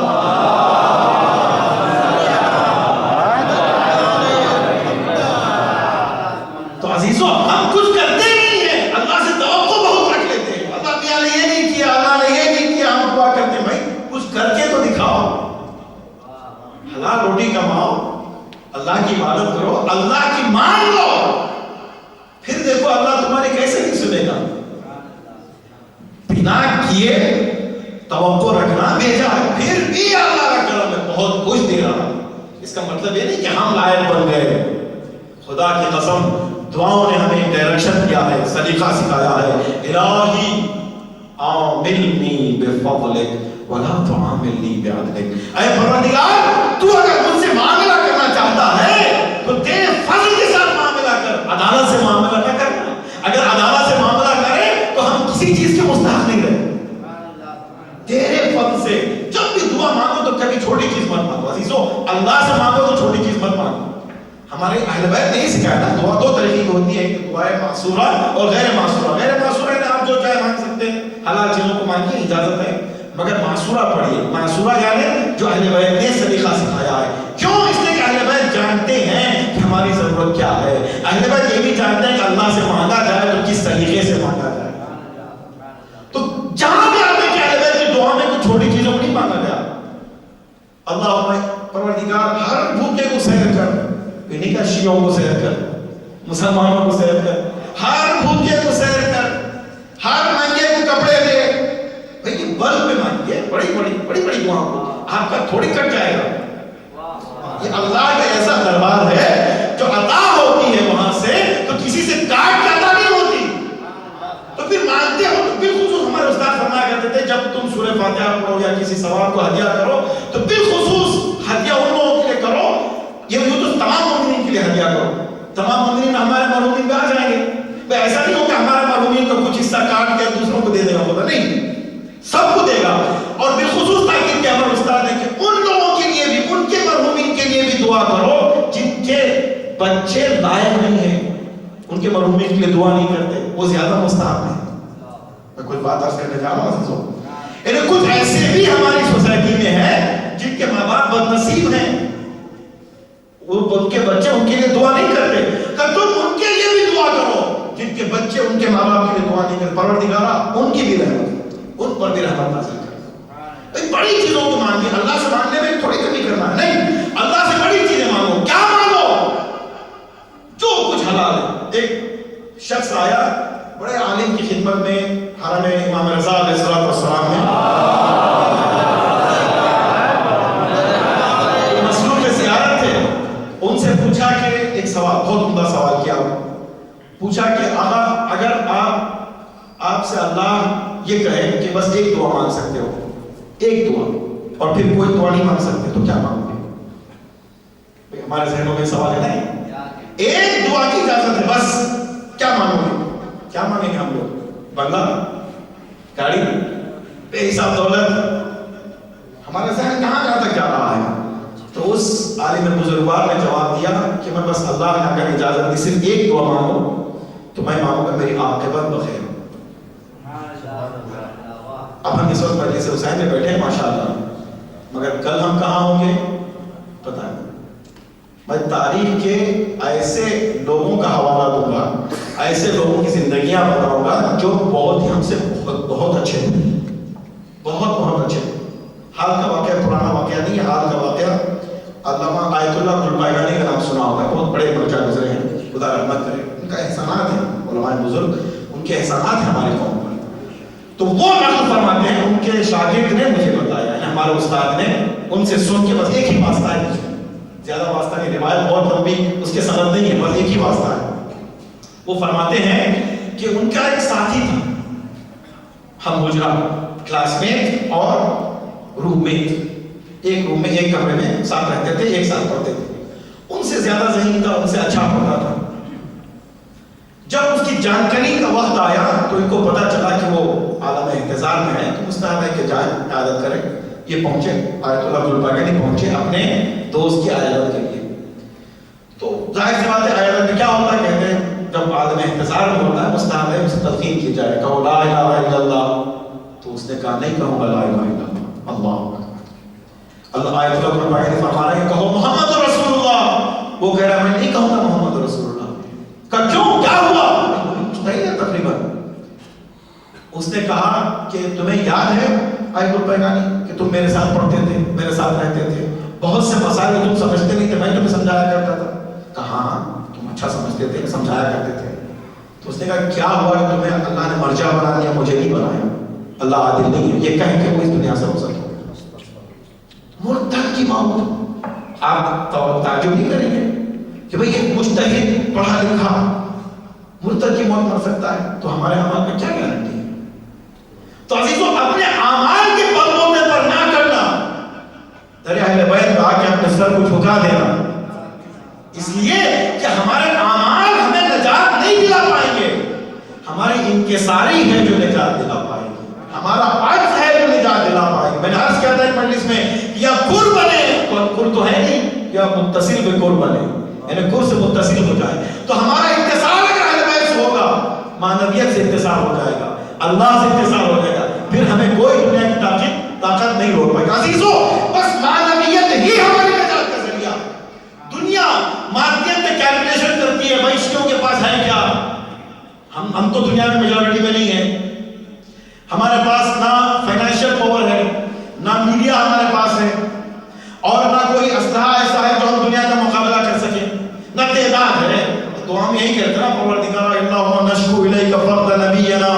تو عزیزو، ہم کچھ کرتے نہیں ہیں، اللہ سے توقع بہت رکھ لیتے ہیں. اللہ تعالیٰ نے یہ نہیں کیا، اللہ نے یہ نہیں کیا، ہم دعا کرتے ہیں. بھائی کچھ کر کے تو دکھاؤ، حلال روٹی کماؤ، اللہ کی عبادت کرو، اللہ کی مان لو، پھر دیکھو اللہ تمہاری کیسے نہیں سنے گا. بنا کیے توقع رکھنا بھیجا ہے، پھر بھی اللہ کا کرم ہے، بہت کچھ دے رہا. اس کا مطلب یہ نہیں کہ ہم لائق بن گئے. خدا کی قسم دعاؤں نے ہمیں ڈائریکشن دیا ہے، سلیقہ سکھایا ہے. الہی عاملنی بفضلک ولا تعاملنی بعدلک. اے پروردگار، تو اگر مجھ سے معاملہ کرنا چاہتا ہے تو تیرے فضل کے ساتھ معاملہ کر، عدالت سے معاملہ نہ کرنا. اگر عدالت سے معاملہ کرے تو ہم کسی چیز کے مستحق نہیں رہے. تیرے فضل سے جب بھی دعا مانگو تو کبھی چھوٹی چیز مت مانگو. عزیزو، اللہ سے مانگو تو چھوٹی چیز مت مانگو. ہمارے اہل بیت نے سکھایا نا، دعا دو طریقے کی ہوتی ہے، ایک دعائے معصورہ اور غیر معصورہ. غیر معصورہ ہے آپ جو چاہے مانگ سکتے ہیں، حلال چیزوں کو مانگیے، اجازت ہے، مگر معصورہ پڑھیے. معصورہ یعنی جو اہل بیت نے سلیقہ سکھایا ہے. کیوں؟ اس لیے کہ اہل بیت جانتے ہیں کہ ہماری ضرورت کیا ہے. اہل بیت یہ بھی جانتے ہیں کہ اللہ سے مانگا جائے تو کس طریقے سے مانگا جائے. تو جہاں بھی آپ نے اہل بیت کی دعا میں کچھ چھوٹی چیزوں کو نہیں مانگا گیا. اللہ پروردگار ہر بھوکے کو سیر کر، انہیں کا شیعوں کو سیر کر، مسلمانوں کو سیر کر، ہر بھوکے کو سیر کر، ہر مانگے کو کپڑے دے. بھئی بل پہ مانگیے، بڑی بڑی دعا کو آپ کا تھوڑی کٹ جائے گا. یہ اللہ کا ایسا دربار ہے جو عطا ہوتی ہے وہاں سے تو کسی سے کاٹ کے عطا نہیں ہوتی. تو پھر مانگتے ہو تو بالخصوص ہمارے استاد فرمایا کرتے تھے جب تم سورہ فاتحہ پڑھو یا کسی ثواب کو ہدیہ کرو تو بالخصوص ہدیہ ان لوگوں کے لیے کرو. یہ تو تمام مومنین کے لیے ہدیہ کرو. تمام مومنین ہمارے مرحومین میں آ جائیں گے. ایسا نہیں ہو کہ ہمارے مرحومین کا کچھ حصہ کاٹ کے دوسروں کو دے دے گا، ہوتا نہیں، سب کو دے گا. اور بالخصوص تاکید کے ہمارے استاد ہے کہ ان لوگوں کے لیے بھی، ان کے مرحومین کے لیے بھی دعا کرو جن کے بچے لائق نہیں ہیں. ان کے مرحومین کے لیے دعا نہیں کرتے، وہ زیادہ مستحق ہیں. میں کچھ بات عرض کرنے جا رہا ہوں. یعنی کچھ ایسے بھی ہماری سوسائٹی میں ہیں جن کے ماں باپ بد نصیب ہیں، ان کے بچے ان کے لیے دعا نہیں کرتے. کہ تم ان کے لیے بھی دعا کرو جن کے بچے ان کے ماں باپ کے لیے دعا نہیں کرتے. پروردگارا ان کی بھی رحمت، ان پر بھی رحمت نازل کر. بڑی چیزوں کو مانگیے. اللہ سے مانگنے میں تھوڑی کمی کرنا ہے، نہیں، اللہ سے بڑی چیزیں مانگو. کیا مانگو؟ جو کچھ حلال ہے. ایک شخص آیا بڑے عالم کی خدمت میں حرم امام رضا علیہ السلام میں، مسلوب زیارت تھے. ان سے پوچھا کہ ایک سوال، بہت عمدہ سوال کیا. پوچھا کہ آقا اگر آپ سے اللہ یہ کہے کہ بس ایک دعا مانگ سکتے ہو، ایک دعا، اور پھر کوئی دعا نہیں مانگ سکتے، تو کیا مانگو گے؟ ہمارے ذہنوں میں سوال ہے نہیں. ایک دعا کی اجازت ہے، بس کیا مانگو گے؟ کیا مانگیں گے ہم لوگ؟ بنگلہ، گاڑی، بے حساب دولت، ہمارا ذہن کہاں تک جا رہا ہے؟ تو اس عالم بزرگوار نے جواب دیا کہ میں بس اللہ نے اگر اجازت دی صرف ایک دعا مانگو تو میں مانگوں گا میری عاقبت بخیر۔ اب ہم اس وقت مجلس حسین میں بیٹھے ہیں ماشاءاللہ، مگر کل ہم کہاں ہوں گے پتہ نہیں۔ میں تاریخ کے ایسے لوگوں کا حوالہ دوں گا، ایسے لوگوں کی زندگیاں بتاؤں گا جو بہت ہی ہم سے بہت اچھے ہیں، بہت اچھے۔ حال کا واقعہ پرانا واقعہ نہیں ہے، حال کا واقعہ علامہ آیت اللہ گلپائگانی کا نام سنا ہوگا، بہت بڑے مرجع گزرے ہیں، خدا رحمت کرے، ان کا احسانات ہیں، علماء بزرگ ان کے احسانات ہیں ہماری قوم پر۔ تو وہ نقل فرماتے ہیں، ان کے شاگرد نے مجھے بتایا ہے، ہمارے استاد نے، ان سے سن کے بس ایک ہی واسطہ ہے، زیادہ واسطہ نہیں، روایت بہت لمبی اس کے سند نہیں ہے، بس ایک ہی واسطہ ہے۔ وہ فرماتے ہیں کہ ان کا ایک ساتھی تھا، ہم حجرہ، کلاس میٹ اور روم میٹ، ایک روم میں ایک کمرے میں ساتھ رہتے تھے، ایک ساتھ پڑھتے تھے، ان سے زیادہ ذہین تھا، ان سے اچھا پڑھتا تھا۔ جب اس کی جانکاری کا وقت آیا تو ان کو پتا چلا کہ وہ عالم انتظار میں ہے، تو مستحب ہے کہ جائیں عیادت کریں۔ یہ پہنچے، آیت اللہ گلپائگانی پہنچے اپنے دوست کی عیادت کے لیے۔ تو ظاہر سی بات ہے عیادت میں کیا ہوتا ہے، کہتے ہیں جب عالم انتظار میں ہوتا ہے مستحب ہے اسے تلقین کی جائے، کہو لا الہ الا اللہ، تو اس نے کہا نہیں کہوں گا لا الہ الا اللہ، اللہ اللہ۔ آیت اللہ گلپائگانی فرما رہے ہیں کہو محمد رسول اللہ، وہ کہہ رہا ہے میں نہیں کہوں گا محمد رسول اللہ۔ کہ کیوں، کیا ہوا؟ نہیں ہے تقریباً۔ اس نے کہا کہ تمہیں یاد ہے آیت الپیغانی کہ تم میرے ساتھ پڑھتے تھے، میرے ساتھ رہتے تھے، بہت سے مسائل تم سمجھتے نہیں تھے، میں تمہیں سمجھایا کرتا تھا۔ کہا ہاں تم اچھا سمجھتے تھے، سمجھایا کرتے تھے۔ تو اس نے کہا کیا ہوا کہ تمہیں اللہ نے مرجع بنا دیا، مجھے نہیں بنایا، اللہ عادل نہیں ہے، یہ کہہ کے وہ اس دنیا سے رخصت ہو گیا۔ مرتد کی موت، آپ تعجب نہیں کریں گے کہ بھئی ایک مجتہد پڑھا لکھا مرتد کی موت مر سکتا ہے، تو ہمارے اعمال میں کیا گارنٹی ہے؟ تو عزیزوں اپنے اعمال کے بلبوتے پر نہ کرنا، دریا اہل بیت کہا کہ اپنے سر کو جھکا دینا، اس لیے کہ ہمارے اعمال ہمیں نجات نہیں دلا پائیں گے، ہماری انکساری ہے جو نجات دلا پائے گی، ہمارا عجز ہے جو نجات دلا پائے گی۔ میں نے عرض کیا تھا ایک مجلس میں، یا کر بنے، کر تو ہے نہیں، یا متصل بے کر بنے، یعنی کر سے متصل ہو جائے، تو ہمارا اتصال اگر اہل بیت سے ہوگا، معنویت سے اتصال ہو جائے گا، اللہ سے اتصال ہو جائے گا، پھر ہمیں کوئی دنیا کی طاقت نہیں روک پائے گا۔ عزیزو بس معنویت ہی ہماری نجات کا ذریعہ۔ دنیا مادیت میں کیلکولیشن کرتی ہے، معیشتوں کے پاس ہے کیا، ہم تو دنیا میں میجورٹی میں نہیں ہیں، ہمارے پاس نہ فائنینشیل پاور ہے، نہ میڈیا ہمارے پاس ہے، اور نہ کوئی اسلحہ ایسا ہے جو ہم دنیا کا مقابلہ کر سکیں، نہ تعداد ہے۔ تو ہم یہی کہتے ہیں نا پروردگار اللہم نشکو الیک فرد نبینا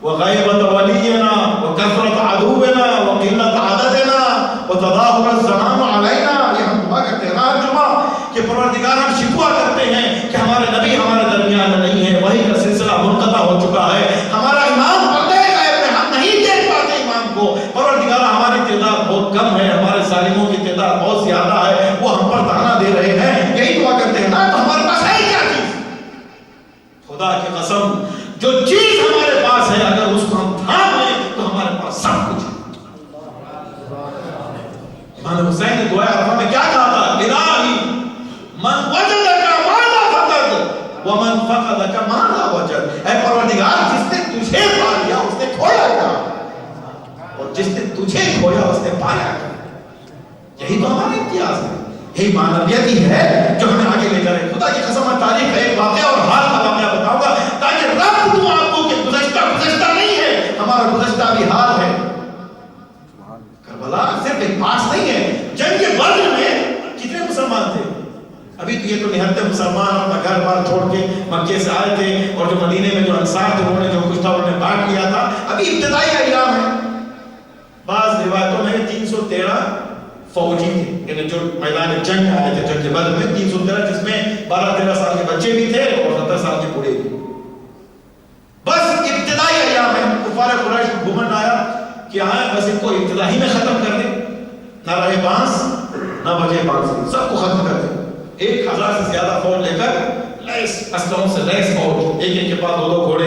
وغیبت ولینا وکثرت عدونا وقلت عددنا وتظاہر الزمان علینا۔ یہ ہم دعا کرتے ہیں ہر جمعہ کہ پروردگار ہم شکوہ کرتے ہیں کہ ہمارے نبی ہمارے درمیان میں نہیں ہے، وحی کا سلسلہ منقطع ہو چکا ہے، ہمارا امام پردے غیب میں ہم نہیں دیکھ پاتے امام کو، پروردگار ہماری تعداد بہت کم ہے، ہمارے ظالموں کی تعداد بہت زیادہ ہے، وہ ہم پر طعنہ دے رہے ہیں، یہی دعا کرتے ہیں نا۔ تو ہمارے پاس ہے کیا چیز؟ خدا کی قسم جو چیز ہمارے پاس ہے اگر اس کو ہم تھام لیں تو ہمارے پاس سب کچھ ہے۔ امام حسین نے دعا عرفہ میں کیا کہا تھا؟ الہی من وجدک ماذا فقد ومن فقدک ماذا وجد۔ اے پروردگار جس نے تجھے پا لیا اس نے کھویا کیا، اور جس نے تجھے کھویا اس نے پایا کیا۔ یہی تو ہمارا امتیاز ہے، یہی معنویت ہی ہے جو ہمیں آگے لے جائے۔ خدا کی قسم میں تاریخ کا ایک واقعہ اور حال کا واقعہ بتاؤں گا تاکہ رب دوں آپ کو کہ گزشتہ نہیں ہے، ہمارا گزشتہ بھی حال ہے۔ کربلا صرف ایک پاس نہیں ہے، جنگ بدر میں کتنے مسلمان تھے؟ ابھی تو یہ تو نہتے مسلمان اپنا گھر بار چھوڑ کے مکے سے آئے تھے، اور جو مدینے میں جو انصار تھے انہوں نے جو کچھ تھا انہوں نے بانٹ لیا تھا، ابھی ابتدائی ایام ہے۔ بعض روایتوں میں 313 فوجی تھے، یعنی جو میدان جنگ آئے تھے جنگ بدر میں 313، جس میں 12-13 سال کے بچے بھی تھے اور 70 سال کے بوڑھے بھی۔ بس ابتدائی ایام ہے، کفار قریش کو گھمنڈ آیا کہ آئے بس ان کو ابتدائی میں ختم کر دیں، نہ رہے بانس نہ بجے بانس، سب کو ختم کر دیں۔ 1000 سے زیادہ فوج لے کر لیس اسلحوں سے لیس فوج، ایک کے پاس 2 گھوڑے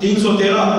313।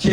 6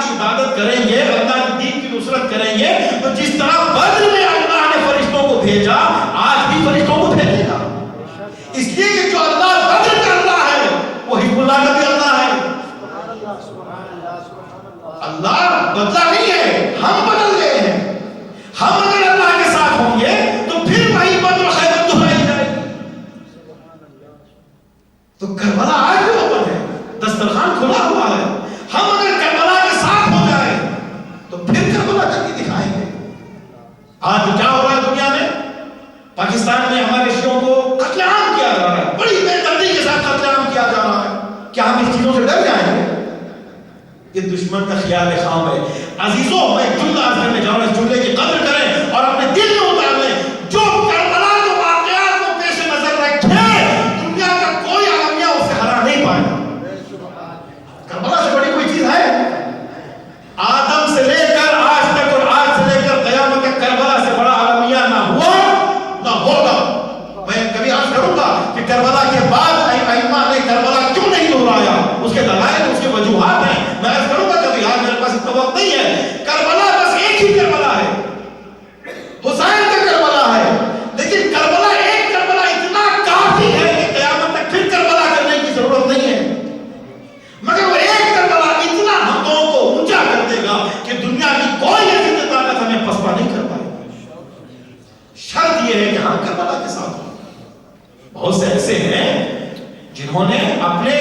کی عبادت کریں گے, اللہ کے دین کی نصرت کریں گے, تو جس طرح بدر میں اللہ نے فرشتوں کو بھیجا, آج بھی فرشتوں کو بھیجے گا. اس لیے کہ جو اللہ بدر کا اللہ ہے وہ حزب اللہ کا بھی اللہ ہے. اللہ بدلا نہیں ہے, ہم بدل گئے ہیں. ہم اگر اللہ کے ساتھ ہوں گے تو پھر وہی بدر و خیبر دہرائی جائے گی. تو کربلا آج بھی اوپن ہے, دسترخوان کھلا ہوا ہے. ہم اگر کربلا کے ساتھ ہو جائے تو پھر کربلا کر کے دکھائیں گے. آج کیا ہو رہا ہے دنیا میں؟ پاکستان میں ہمارے شیعوں کو قتل عام کیا جا رہا ہے, بڑی بے دردی کے ساتھ قتل عام کیا جا رہا ہے. کیا ہم اس چیزوں سے ڈر جائیں گے؟ یہ دشمن کا خیال خام ہے. عزیزوں, میں جملہ عرض کرنے جا رہا ہوں, اس جملے کی قدر کریں اور اپنے دل میں اتار لیں. جو کربلا کے واقعات کو پیش نظر رکھے, دنیا کا کوئی عالمیہ اسے ہرا نہیں پائے. کربلا سے بڑی کوئی چیز ہے؟ آدم سے لے کر آج تک اور آج سے لے کر قیامت تک کربلا سے بڑا عالمیہ نہ ہوا نہ ہوگا. میں کبھی عرض کروں گا کہ کربلا کے بعد ائمہ نے کربلا کیوں نہیں دہرایا, اس کے دلائل, اس کے وجوہات ہیں. میں عرض کروں گا کبھی, آج میرے پاس اتنا وقت نہیں ہے. کربلا بس ایک ہی کربلا ہے, حسین کا کربلا ہے, لیکن کربلا ایک کربلا اتنا کافی ہے کہ قیامت تک پھر کربلا کرنے کی ضرورت نہیں ہے. مگر وہ ایک کربلا اتنا ہم لوگوں کو اونچا کر دے گا کہ دنیا کی کوئی ایسی طاقت ہمیں پسپا نہیں کر پائے. شرط یہ ہے کہ ہم کربلا کے ساتھ ہوں. بہت سے ایسے ہیں جنہوں نے اپنے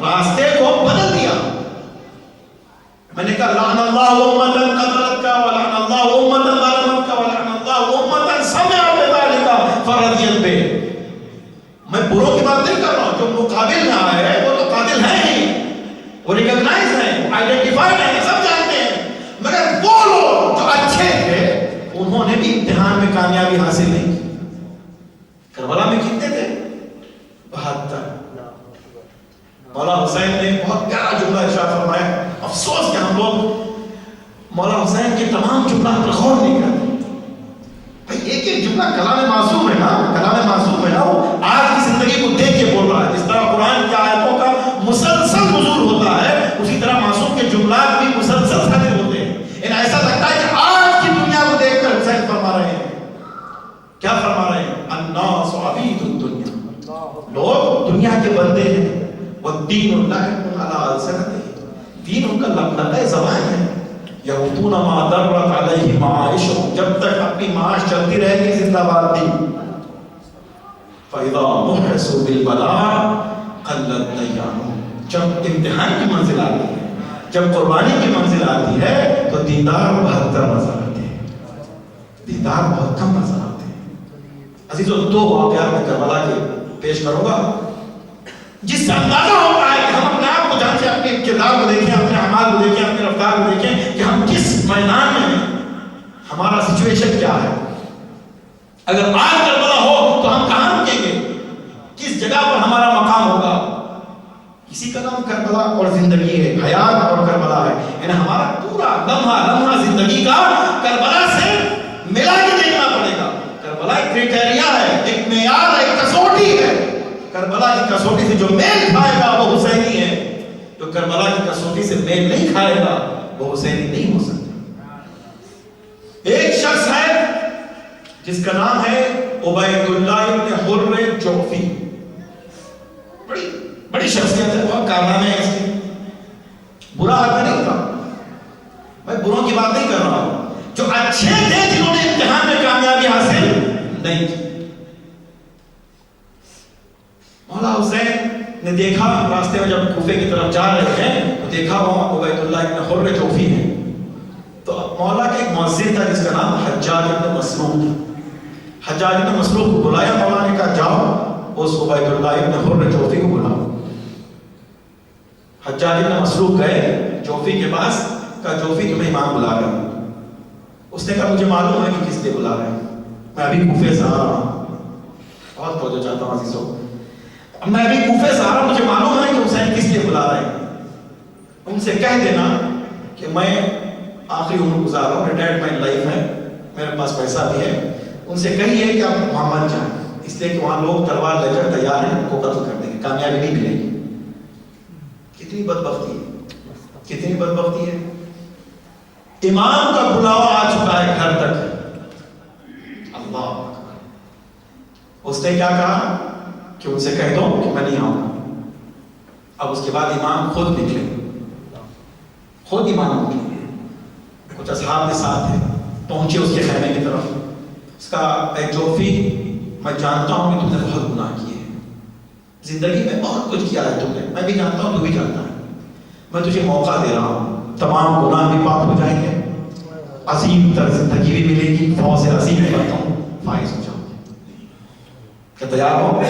راستے کو بدل دیا. میں نے کہا لعن اللہ امتا قتلتک ولعن اللہ امتا ظلمتک ولعن اللہ امتا سمعت بذلک فرضیت بے. میں بروں کی بات نہیں کر رہا ہوں, جو مقابل میں آئے ہیں وہ تو قاتل ہیں ہی, وہ ریکگنائز ہیں, آئیڈینٹیفائڈ ہیں, سب جانتے ہیں. مگر وہ لوگ جو اچھے تھے انہوں نے بھی امتحان میں کامیابی حاصل نہیں کی. کربلا میں کتنے تھے؟ 72. مولا حسین نے بہت پیارا جملہ ارشاد فرمایا. افسوس کہ ہم لوگ مولا حسین کے تمام جملات پر غور نہیں کرتے. بھائی ایک ایک جملہ کلام معصوم ہے نا, کلام معصوم ہے نا, وہ آج کی زندگی کو دیکھ کے بول رہا ہے. جس طرح قرآن کی آیتوں کا مسلسل نزول ہوتا ہے, اسی طرح معصوم کے جملات بھی مسلسل صادر ہوتے ہیں. انہیں ایسا لگتا ہے کہ آج کی دنیا کو دیکھ کر حسین فرما رہے ہیں. کیا فرما رہے ہیں؟ الناس عبید الدنیا, لوگ دنیا کے بندے ہیں. والدین لعب علی السنتہم, دین ان کا لقلقہ زبان ہے. یغضون ما درت علیہ معاشہم, جب تک اپنی معاش چلتی رہے گی زندہ باد دین. فاذا محسوا بالبلاء قلت دیانہم, جب امتحان کی منزل آتی ہے, جب قربانی کی منزل آتی ہے تو دیندار 72 نظر آتے ہیں, دیندار بہت کم نظر آتے ہیں. عزیزو, 2 واقعات میں کربلا کے پیش کروں گا جس سے اندازہ ہوتا ہے کہ ہم اپنے آپ کو جانچیں, اپنے کردار کو دیکھیں, اپنے اعمال کو دیکھیں, اپنے رفتار کو دیکھیں کہ ہم کس میدان میں ہیں, ہمارا سچویشن کیا ہے. اگر آج کربلا ہو تو ہم کہاں رکیں گے, کس جگہ پر ہمارا مقام ہوگا. اسی کا نام کربلا اور زندگی ہے, حیات اور کربلا ہے. یعنی ہمارا پورا لمحہ لمحہ زندگی کا کربلا سے ملا کے دیکھنا پڑے گا. کربلا ایک کرائٹیریا ہے, ایک معیار ہے, ایک کسوٹی ہے. کربلا کی کسوٹی سے جو میل کھائے گا وہ حسینی ہے, جو کربلا کی کسوٹی سے میل نہیں کھائے گا وہ حسینی نہیں ہو سکتا. ایک شخص ہے جس کا نام ہے عبید اللہ ابن حر جوفی. بڑی شخصیت ہے, بہت کارنامے ہیں اس کے. برا آدمی نہیں تھا, میں بروں کی بات نہیں کر رہا ہوں, جو اچھے تھے جنہوں نے امتحان میں کامیابی حاصل نہیں کی. مولا حسین نے دیکھا راستے میں جب کوفے کی طرف جا رہے ہیں تو دیکھا وہاں عبید اللہ ابن حر جوفی ہے. تو مولا کا ایک مؤذن تھا جس کا نام حجاج ابن مسروق تھا. حجاج ابن مسروق کو بلایا, مولا نے کہا جاؤ اس عبید اللہ ابن حر جوفی کو بلاؤ. حجاج ابن مسروق گئے جوفی کے پاس, کہا جوفی تمہیں امام بلا رہے ہیں. اس نے کہا مجھے معلوم ہے کہ کس لیے بلا رہے ہیں, میں ابھی کوفے سے آ رہا ہوں. بہت توجہ چاہتا ہوں عزیزوں, میں ابھی کوفے سے آ رہا ہوں, مجھے معلوم ہے کہ حسین کس لیے بلا رہے ہیں. ان سے کہہ دینا کہ میں آخری عمر گزار رہا ہوں, ریٹائرمنٹ لائف ہے, میرے پاس پیسہ بھی ہے. ان سے کہیے کہ آپ وہاں مت جائیں, اس لیے کہ وہاں لوگ تلوار لے کر تیار ہیں ان کو قتل کر دیں گے, کامیابی نہیں ملے گی. کتنی بدبختی ہے. کتنی بدبختی ہے. امام کا بلاوا آ چکا ہے گھر تک. اللہ اکبر. اس نے کیا کہا کہ ان سے کہہ دو کہ میں نہیں آؤں گا. اب اس کے بعد امام خود نکلے, خود امام نکلے, کچھ اصحاب کے ساتھ تھے, پہنچے اس کے خیمے کی طرف. اس کا اے جوفی, میں جانتا ہوں کہ تم نے بہت گناہ کیے ہیں, زندگی میں بہت کچھ کیا ہے تم نے, میں بھی جانتا ہوں, تو بھی جانتا ہے. میں تجھے موقع دے رہا ہوں, تمام گناہ بھی پاک ہو جائیں گے, عظیم تر زندگی بھی ملے گی, فوز عظیم کرتا ہوں, فائز ہو جاؤ گے. کیا تیار ہو؟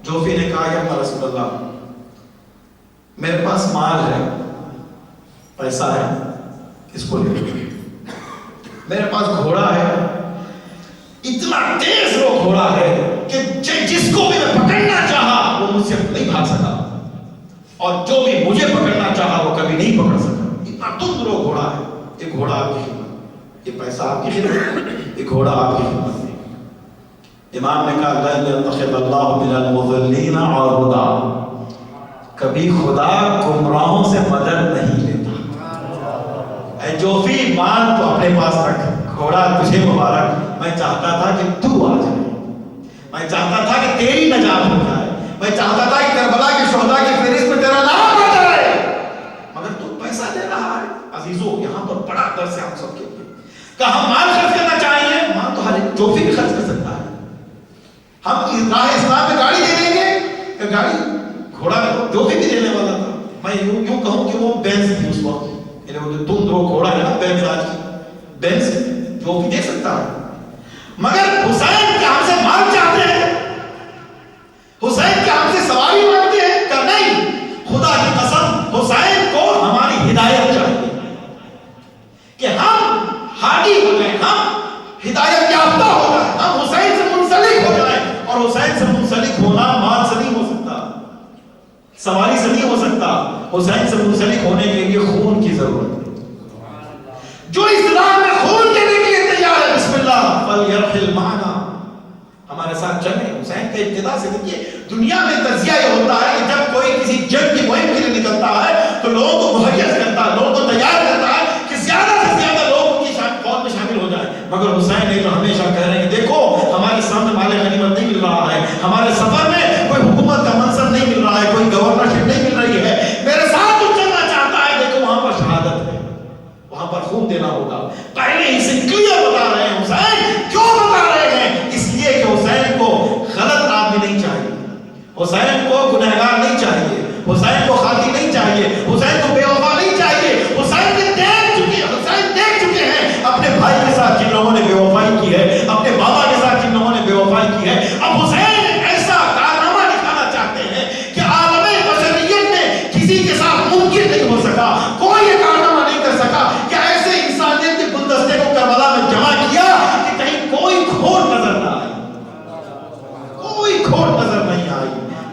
جوفی نے کہا یا رسول اللہ, میرے پاس مال ہے, پیسہ ہے, اس کو لے لو. میرے پاس گھوڑا ہے, اتنا تیز وہ گھوڑا ہے کہ جس کو بھی میں پکڑنا چاہا وہ مجھ سے نہیں بھاگ سکا, اور جو بھی مجھے پکڑنا چاہا وہ کبھی نہیں پکڑ سکا. اتنا تند وہ گھوڑا ہے. یہ گھوڑا آپ کی خدمت, یہ پیسہ آپ کی خدمت, یہ گھوڑا آپ کی خدمت. امام نے کہا لن يتخذ اللہ من المضلین عضدا, کبھی خدا گمراہوں سے مدد نہیں لیتا. اے جوفی, مال تو اپنے پاس رکھ, گھوڑا تجھے مبارک. میں چاہتا تھا کہ تو آ جائے, میں چاہتا تھا کہ تیری نجات ہو جائے, میں چاہتا تھا کہ کربلا کے شہداء کی فہرست میں تیرا نام آ جائے, مگر تو پیسہ دے رہا ہے. عزیزو, یہاں پر بڑا درس ہے ہم سب کے لیے کہ ہم مال خرچ کرنا چاہیے. مال تو ہر ایک جوفی بھی خرچ کر سکتا ہے. ہم راہ اسلام میں گاڑی دے دیں گے کہ گاڑی, گھوڑا جوفی بھی دینے والا تھا. میں یوں کہوں کہ وہ بینز تھی اس وقت, یعنی وہ جو تند وہ گھوڑا ہے نا بینز, آج کی بینز جوفی دے سکتا ہے. مگر حسین کیا ہم سے مال چاہتے ہیں؟ حسین کیا ہم سے سواری مانگتے ہیں؟ کہ نہیں, خدا کی قسم حسین کو ہماری ہدایت چاہیے کہ ہم ہادی ہو جائیں, ہم ہدایت یافتہ ہو جائیں, ہم حسین سے منسلک ہو جائیں. اور حسین سے منسلک ہونا مال سے نہیں ہو سکتا, سواری سے نہیں ہو سکتا. حسین سے منسلک ہونے کے لیے خون کی ضرورت ہے. جو اسلام میں خون دینے کے لیے تیار ہے, بسم اللہ فلیرحل معنا, ہمارے ساتھ چلیں. حسین کے ابتدا سے دیکھیے, دنیا میں تجزیہ یہ ہوتا ہے کہ جب کوئی کسی جنگ کی مہم کے لیے نکلتا ہے تو لوگوں کو مہیس کرتا ہے, لوگوں کو تیار کرتا ہے کہ زیادہ سے زیادہ لوگ کی فوج میں شامل ہو جائیں. مگر حسین نے تو ہمیشہ کہہ رہے ہیں کہ دیکھو ہمارے سامنے مال غنیمت نہیں مل رہا ہے, ہمارے سفر میں کوئی حکومت کا منصب نہیں مل رہا ہے, کوئی گورنرشپ نہیں مل رہی ہے, میرے ساتھ تو چلنا چاہتا ہے. دیکھو وہاں پر شہادت ہے, وہاں پر خون دینا ہوگا. پہلے ہی سے کلیئر بتا رہے ہیں. حسین کیوں بتا رہے ہیں؟ اس لیے کہ حسین کو غلط آدمی نہیں چاہیے, حسین کو گنہگار نہیں چاہیے, حسین کو خاطی نہیں چاہیے, حسین کو بے وفا نہیں چاہیے. حسین دیکھ چکے ہیں اپنے بھائی کے ساتھ جن لوگوں نے بے وفائی کی ہے, اپنے بابا کے ساتھ جن لوگوں نے بے وفائی کی ہے. اب حسین ایسا کارنامہ دکھانا چاہتے ہیں کہ عالم بشریت میں کسی کے ساتھ ممکن نہیں ہو سکا, کوئی یہ کارنامہ نہیں کر سکا کہ ایسے انسانیت کے گلدستے کو کربلا میں جمع کیا کہ کہیں کوئی کھوٹ نظر نہ آئی, کوئی کھوٹ نظر نہیں آئی.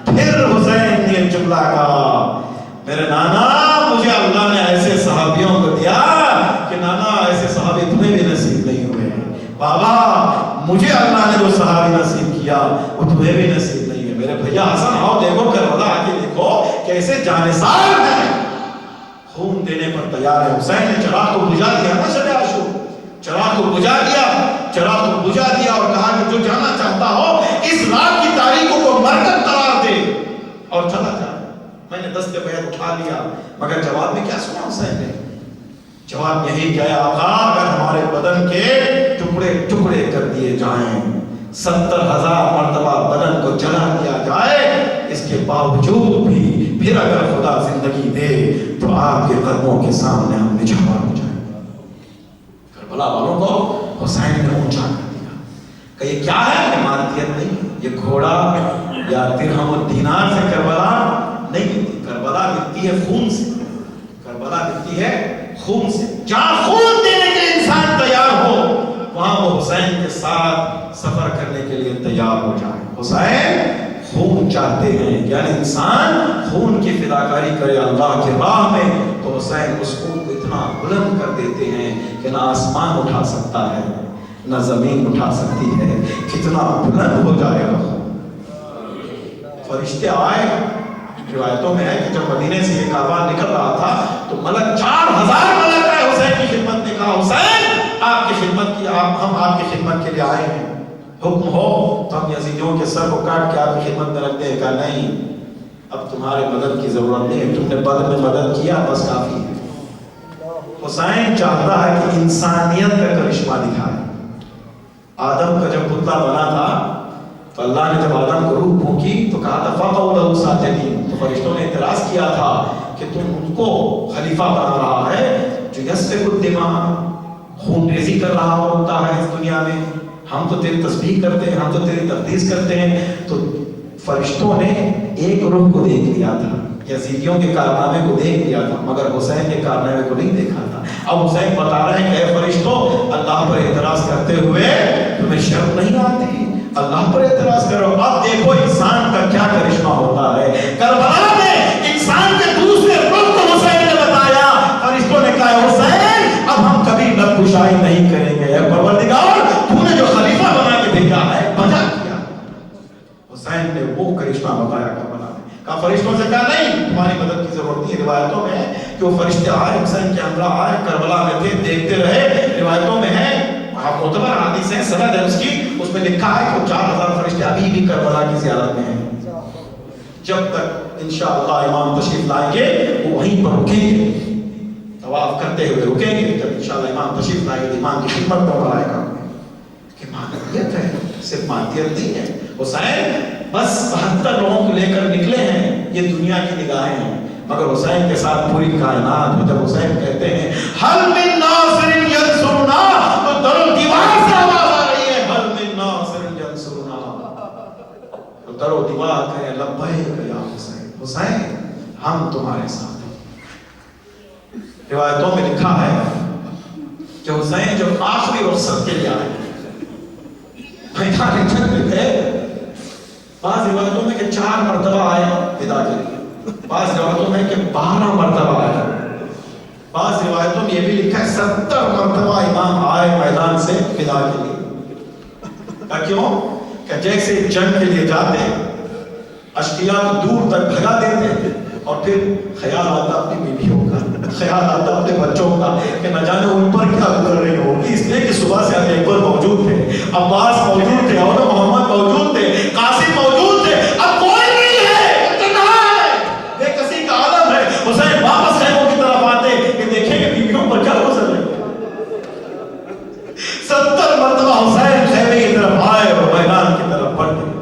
پھر حسین نے جملہ کہا, میرے نانا مجھے اللہ نے ایسے صحابیوں کو دیا کہ نانا ایسے صحابی تمہیں بھی نصیب نہیں ہوئے. بابا مجھے اللہ نے جو صحابی نصیب کیا وہ تمہیں بھی نصیب نہیں ہے. میرے بھیا حسن آؤ دیکھو کربلا, آ کے دیکھو کیسے جانثار ہیں, خون دینے پر تیار ہے. حسین نے چراغ کو بجھا دیا نا, شب عاشور چراغ کو بجھا دیا اور کہا کہ جو جانا چاہتا ہو اس رات کی تاریخوں کو مرکز قرار دے اور چلا جا. میں نے دست بیعت اٹھا لیا, مگر جواب میں کیا سنا حسین نے؟ جواب یہی کہ آقا اگر ہمارے بدن کے ٹکڑے ٹکڑے کر دیے جائیں, 70,000 مرتبہ بدن کو جلا دیا جائے, اس کے باوجود بھی پھر اگر خدا زندگی دے تو آپ کے قدموں کے سامنے ہم نچھاور ہو جائیں. کربلا والوں کو حسین نے اونچا کر دیا کہ یہ کیا ہے؟ یہ مادیت نہیں, یہ گھوڑا یا درہم و دینار سے کربلا نہیں ملتی. کربلا ملتی ہے خون سے, کربلا ملتی ہے خون سے. جہاں خون دینے کے انسان تیار ہو وہاں وہ حسین کے ساتھ سفر کرنے کے لیے تیار ہو جائے. حسین خون چاہتے ہیں, یعنی انسان خون کی فداکاری کرے اللہ کی راہ میں, تو حسین اس خون کو اتنا بلند کر دیتے ہیں کہ نہ آسمان اٹھا سکتا ہے نہ زمین اٹھا سکتی ہے. کتنا بلند ہو جائے گا. فرشتے آئے روایتوں میں ہے کہ جب مدینے سے یہ کاروان نکل رہا تھا تو ملک 4000 ملک آئے حسین کی خدمت نے کہا حسین آپ کی خدمت کی ہم آپ کی خدمت کے لیے آئے ہیں، حکم ہو تو ہم یزیدیوں کے سر کو کاٹ کے آپ کی خدمت میں رکھ دیں۔ کہا نہیں، اب تمہارے مدد کی ضرورت نہیں ہے، تم نے بدر میں مدد کیا بس کافی ہے۔ حسین چاہتا ہے کہ انسانیت کا کرشمہ دکھائے۔ آدم کا جب پتلا بنا تھا تو اللہ نے جب آدم کو روح پھونکی تو کہا تھا فَقَوْا لَهُ سَاجِدِينَ، تو فرشتوں نے اعتراض کیا تھا کہ تم ان کو خلیفہ بنا رہا ہے جو یسفک الدماء، خون ریزی کر رہا ہوتا ہے اس دنیا میں، ہم تو تیری تسبیح کرتے ہیں، ہم تو تیری تقدیس کرتے ہیں۔ تو فرشتوں نے ایک روح کو دیکھ لیا تھا، یزیدیوں کے کارنامے کو دیکھ لیا تھا، مگر حسین کے کارنامے کو نہیں دیکھا تھا۔ اب حسین بتا رہے ہیں کہ اے فرشتوں، اللہ پر اعتراض کرتے ہوئے تمہیں شرم نہیں آتی؟ اللہ پر اعتراض کرو۔ اب دیکھو انسان کا کیا کرشمہ ہوتا ہے۔ کربلا میں انسان کے دوسرے رخ کو حسین نے بتایا، فرشتوں نے کہا حسین اب ہم کبھی لب کشائی نہیں کریں گے، اے پروردگار تو نے جو خلیفہ بنا کے بھیجا ہے بجا کیا۔ حسین نے وہ کرشمہ بتایا کربلا میں۔ کہا فرشتوں سے کہا نہیں تمہاری مدد کی ضرورت نہیں۔ روایتوں میں ہے کہ وہ فرشتے آئے، حسین کے ہمراہ آئے، کربلا میں تھے، دیکھتے رہے۔ روایتوں میں ہے معتبر حدیث ہے، سند ہے اس کی، اس میں لکھا ہے کہ 4000 فرشتے ابھی بھی کربلا کی زیارت میں ہیں۔ جب تک انشاءاللہ امام تشریف لائیں گے وہ وہیں پر رکیں گے، طواف کرتے ہوئے رکیں گے۔ جب انشاءاللہ امام تشریف لائیں گے امام کی خدمت میں بلائے گا کہ مانویت ہے، صرف مادیت نہیں ہے۔ حسین بس 72 لوگوں کو لے کر نکلے ہیں، یہ دنیا کی نگاہیں ہیں، مگر حسین کے ساتھ پوری کائنات ہے۔ جب حسین کہتے ہیں حل من ناصر ینصرنا، تو در و دیوار سے آواز آ رہی ہے حل من ناصر ینصرنا، تو در و دیوار کہے لبیک یا حسین، حسین ہم تمہارے ساتھ ہیں۔ روایتوں میں لکھا ہے کہ حسین جب آخری رخصت کے لیے آئے میدان جنگ میں گئے، بعض روایتوں میں کہ 4 مرتبہ آئے ودا کے لیے، بعض روایتوں میں کہ 12 مرتبہ آئے، بعض روایتوں میں یہ بھی لکھا ہے 70 مرتبہ امام آئے میدان سے ودا کے لیے۔ کیوں؟ کہ جیسے جنگ کے لیے جاتے اشقیاء کو دور تک بھگا دیتے اور پھر خیال آتا اپنی بیویوں کا، خیال آتا اپنے بچوں کا کہ نہ جانے ان پر کیا گزر رہی ہوگی، اس لیے کہ صبح سے ابھی اکبر موجود تھے، عباس موجود تھے، اور محمد موجود تھے، قاسم موجود تھے، اب کوئی نہیں ہے، تنہا ہے، بے کسی کا عالم ہے۔ حسین واپس خیموں کی طرف آتے کہ دیکھیں کہ بیویوں پر کیا گزر رہی ہے۔ 70 مرتبہ حسین خیمے کی طرف آئے اور میدان کی طرف بڑھ گئے۔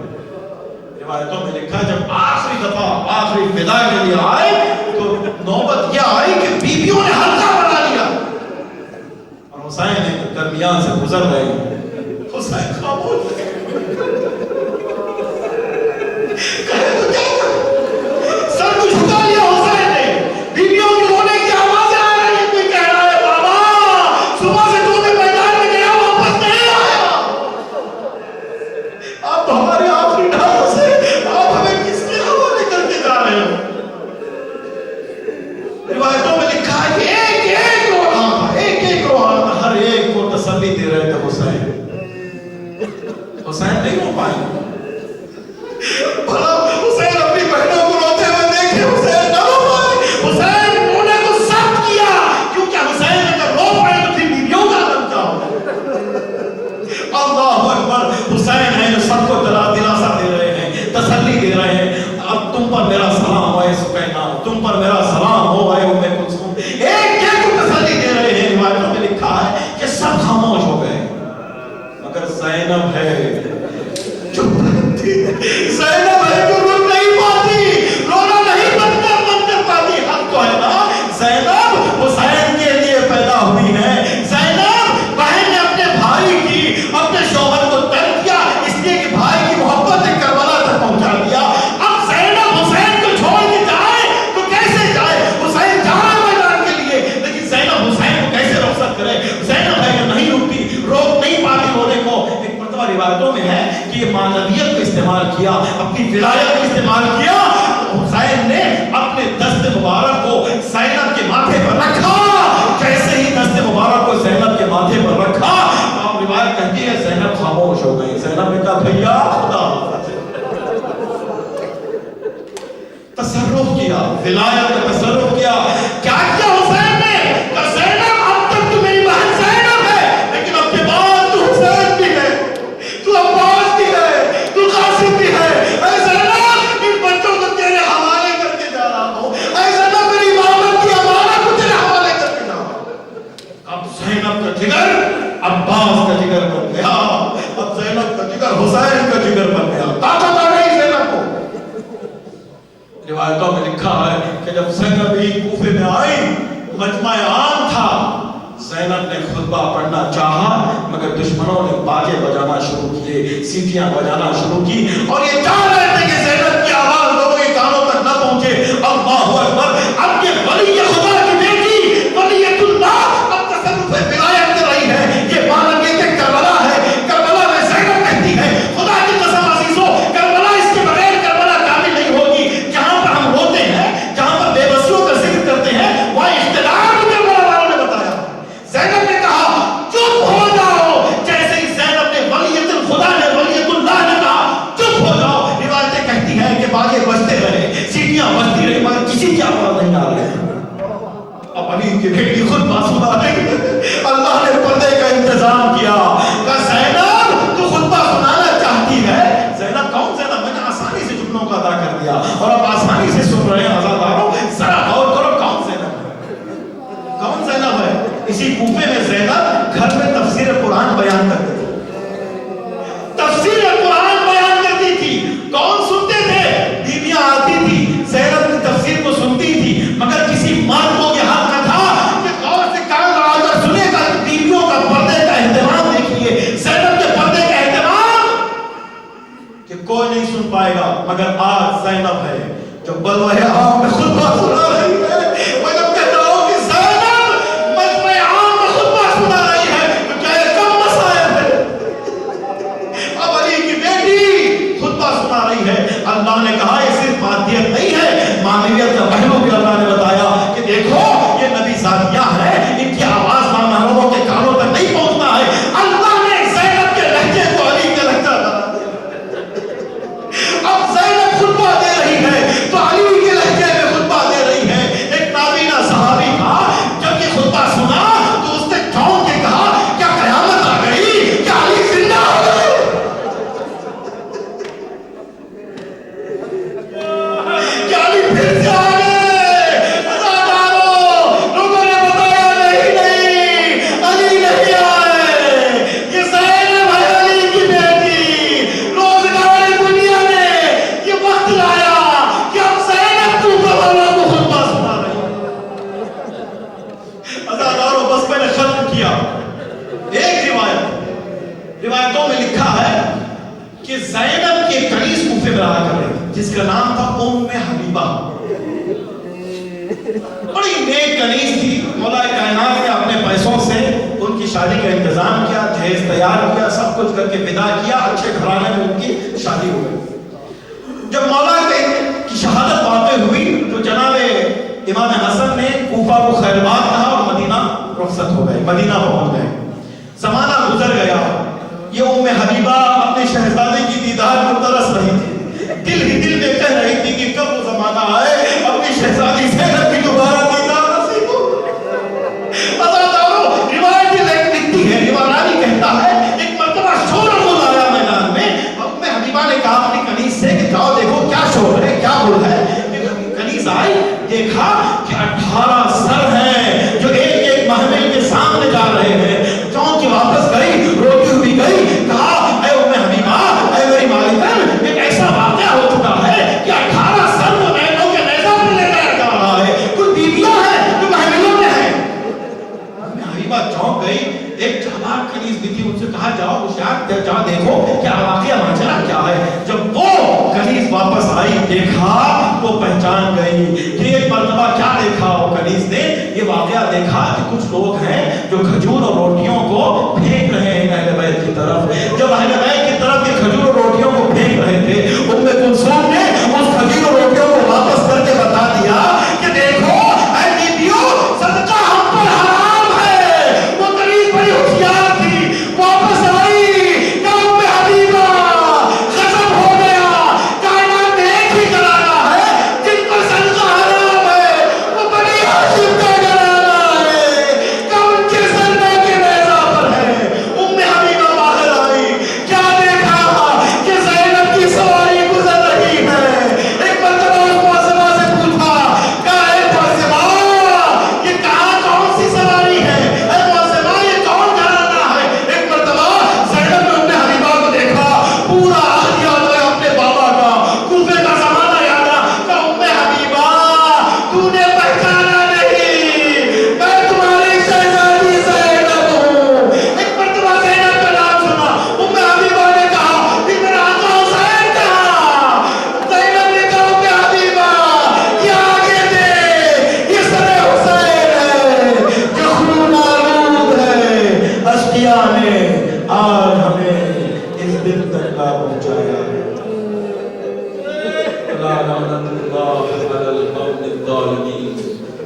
روایتوں میں لکھا جب آخری دفعہ آخری ودا کے لیے آئے تو نوبت یہ آئی کہ بیویوں نے حلقہ بنا لیا اور حسین نے درمیان سے گزر رہے ہیں۔ حسین خاموش ہے، کہے تو کیا کرے، سر کو جھکا لیا حسین نے۔ بیویوں کی رونے کی آوازیں آ رہی ہیں، کوئی کہہ رہا ہے بابا صبح سے تو نے میدان میں گیا واپس نہیں آیا، آپ تو ہمارے آخری ڈھال سے آپ ہمیں کس کے حوالے کر کے جا رہے ہو۔ روایتوں میں لکھا ہے کہ ایک ایک رو رہا تھا، ایک ایک رو رہا تھا، ہر ایک کو تسلی دے رہے تھے حسین۔ حسین نہیں رو پائے، بھلا حسین اپنی بہنوں کو روتے ہوئے دیکھے، حسین نہ رو پائے۔ حسین رونے کو سخت کیا کیونکہ حسین اگر رو پائے تو پھر بیویوں کا عالم کیا ہوگا۔ اللہ اکبر، حسین ہے جو سب کو دلاسا دے رہے ہیں، تسلی دے رہے ہیں۔ اب تم پر میرا سلام ہو اے سکینہ، تم پر میرا سلام ہو اے ام کلثوم، ایک ایک کو تسلی دے رہے ہیں۔ روایتوں میں لکھا ہے کہ سب خاموش ہو گئے مگر زینب ہے چپ رہتی، زینب ہے جو رو نہیں پاتی، رونا نہیں بند کر پاتی۔ حق تو ہے نا، زینب حسین کے لیے پیدا ہوئی ہے، زینب بہن نے اپنے بھائی کی اپنے شوہر کو ترک کیا اس لیے کہ بھائی کی محبت نے کربلا تک پہنچا دیا۔ اب زینب حسین کو چھوڑ کے جائے تو کیسے جائے؟ حسین جا رہا ہے میدان کے لیے لیکن زینب حسین کو کیسے رخصت کرے؟ زینب ہے کہ نہیں رکتی، روک نہیں پاتی رونے کو۔ ایک مرتبہ روایتوں میں ہے کہ یہ معنویت کو استعمال کیا، اپنی ولایت کو استعمال کیا۔ حسین نے اپنے دست مبارک کو زینب کے ماتھے پر رکھا، جیسے ہی دست مبارک کو زینب کے ماتھے پر رکھا آپ روایت کہتی ہے زینب خاموش ہو گئی۔ زینب نے کہا بھیا خدا تصرف کیا، ولایت کا تصرف کیا. کیا کیا حسین نے؟ کہ زینب اب تک تو میری بہن زینب ہے، لیکن اب کے بعد تو حسین بھی ہے، تو عباس بھی ہے، تو قاسم بھی ہے. اے زینب ان بچوں کو تیرے حوالے کر کے جا رہا ہوں. اے زینب میری امامت کی امانت کو تیرے حوالے کر کے جا رہا ہوں. اب زینب کا جگر عباس کا جگر بن گیا، اب زینب کا جگر حسین کا جگر بن گیا. طاقت آ گئی زینب کو. روایتوں میں لکھا ہے کہ جب زینب کوفے میں آئی، مجمع عام تھا، زینب نے خطبہ پڑھنا چاہا مگر دشمنوں نے باجے بجانا شروع کیے، سیٹیاں بجانا شروع کی، اور یہ چاہ رہے تھے کہ زینب کی آواز لوگوں کے کانوں تک نہ پہنچے. اللہ اکبر. اب یہ ولی خدا کی بیٹی ولیۃ اللہ اب تصرف ولایت کر رہی ہے. یہ مانگے کہ کربلا ہے، کربلا میں زینب کہتی ہے خدا کی قسم عزیزو، کربلا اس کے بغیر کربلا کامل نہیں ہوگی. جہاں پر ہم روتے ہیں، جہاں پر بے بسیوں کا ذکر کرتے ہیں، وہاں اختلاف کربلا والوں نے بتایا. زینب نے کہا چپ ہو جاؤ، جیسے ہی زینب نے ولیۃ الخدا نے ولیۃ اللہ نے کہا چپ ہو جاؤ. روایتیں کہتی ہیں کہ باجے بجتے رہے، سیٹیاں بجتی رہی، مگر کسی کی آواز نہیں آ رہی. اب علی کی بیٹی خود باسودہ نہیں، اللہ نے پردے کا انتظام کیا. کہ زینب تو خطبہ سنانا چاہتی ہے. زینب کون زینب؟ میں نے آسانی سے جملوں کا ادا کر دیا اور اب آسانی سے سن رہے ہیں عزاداروں. ذرا غور کرو کون زینب ہے، کون زینب ہے؟ اسی کوفے میں زینب گھر میں تفسیر قرآن بیان کرتی تھی، تفسیر قرآن بیان کرتی تھی. کون سنتے تھے؟ بیویاں آتی تھی، زینب کی تفسیر کو سنتی تھی، مگر کسی مرد کو یہ حق نہ تھا کہ غور سے کان لگا کر سنے گا. بیویوں کا پردے کا اہتمام دیکھیے، زینب کے پردے کا اہتمام کہ کوئی نہیں سن پائے گا. مگر آج زینب ہے جو بلوہ عام میں خطبہ سنا رہی ہے. میں جب کہتا ہوں کہ زینب مجمع عام میں خطبہ سنا رہی ہے تو کیا یہ کم مسائل ہے؟ اب علی کی بیٹی خطبہ سنا رہی ہے. اللہ نے کہا یہ صرف مادیت نہیں ہے، معنویت کا پہلو بھی اللہ نے بتایا کہ دیکھو یہ نبی ذاتیہ ہے، ان کی آواز نامحرموں کے کانوں تک نہیں پہنچتا ہے. اللہ نے زینب کے لہجے کو علی کا لہجہ بنا دیا. اب زینب خطبہ دے رہی ہے تو علی کے لہجے میں خطبہ دے رہی ہے. ایک نابینا صحابی تھا، جب یہ خطبہ سنا تو اس نے چونک کے کہا کیا قیامت آ گئی، کیا علی زندہ ہو گئے؟ کیا علی پھر سے آ گئے؟ عزاداروں، لوگوں نے بتایا نہیں، علی نہیں آئے. یہ زینب ہے علی کی بیٹی. روزگار دنیا نے یہ وقت لایا کہ اب زینب کوفہ والوں کو خطبہ سنا رہی ہے. عزاداروں بس میں نے ختم کیا. ایک روایتوں میں لکھا ہے کہ زینب کے کنیز کوفے میں رہا کرتے تھے جس کا نام تھا ام حبیبہ. بڑی نیک کنیز تھی. مولا کائنات نے اپنے پیسوں سے ان کی شادی کا انتظام کیا، جہیز تیار کیا، سب کچھ کر کے ودا کیا. اچھے گھرانے میں ان کی شادی ہو گئی. جب مولا کی شہادت واقع ہوئی تو جناب امام حسن نے کوفہ کو خیر باد کہا اور مدینہ رخصت ہو گئے، مدینہ پہنچ گئے. زمانہ گزر گیا. یہ ام حبیبہ اپنے شہزادے کی دیدار کو ترس رہی تھی، دل ہی دل میں کہہ رہی تھی کہ کب وہ زمانہ آئے اپنی شہزادی زینب کی دوبارہ دیدار نصیب ہو. عزاداروں روایت لکھتی ہے، روایت کہتا ہے ایک مرتبہ شور غل آیا میدان میں. ام حبیبہ نے کہا اپنی کنیز سے کہ جاؤ دیکھو کیا شور ہے، کیا غل ہے. کنیز آئی، دیکھا کہ 18 سر ہیں جو ایک ایک محمل کے سامنے جا رہے ہیں. چونکہ واپس گئی، روتی ہوئی گئی. کہا اے ام حبیبہ، اے میری مالکن، ایک ایسا واقعہ ہو چکا ہے کہ 18 سر کو بہنوں کے نیزہ پر لے کر جا رہا ہے. کچھ بیویاں ہیں جو محملوں میں ہیں. ام حبیبہ چونک گئی. ایک چابک کنیز بھی تھی، ان سے کہا جاؤ ہوشیار جا دیکھو کیا واقعہ ماجرا کیا ہے. جب وہ کنیز واپس آئی، دیکھا تو پہچان گئی کہ ایک مرتبہ کیا دیکھا وہ کنیز نے. یہ واقعہ دیکھا کہ کچھ لوگ ہیں جو کھجور اور روٹیوں کو پھینک رہے ہیں اہل بیت کی طرف. جب اہل بیت کی طرف یہ کھجور اور روٹیوں کو پھینک رہے تھے، ام کلثوم نے اس کھجور اور روٹیوں کو واپس کر کے بتا دیا کہ دیکھو اے بیبیوں، صدقہ ہم پر حرام ہے. وہ کنیز بڑی ہوشیار تھی، واپس آئی. ام حبیبہ غضب ہو گیا. کائنات نے ایک ہی کرایا ہے، جن پر صدقہ لا پہنچایا. لا لعنت اللہ علی القوم الظالمین.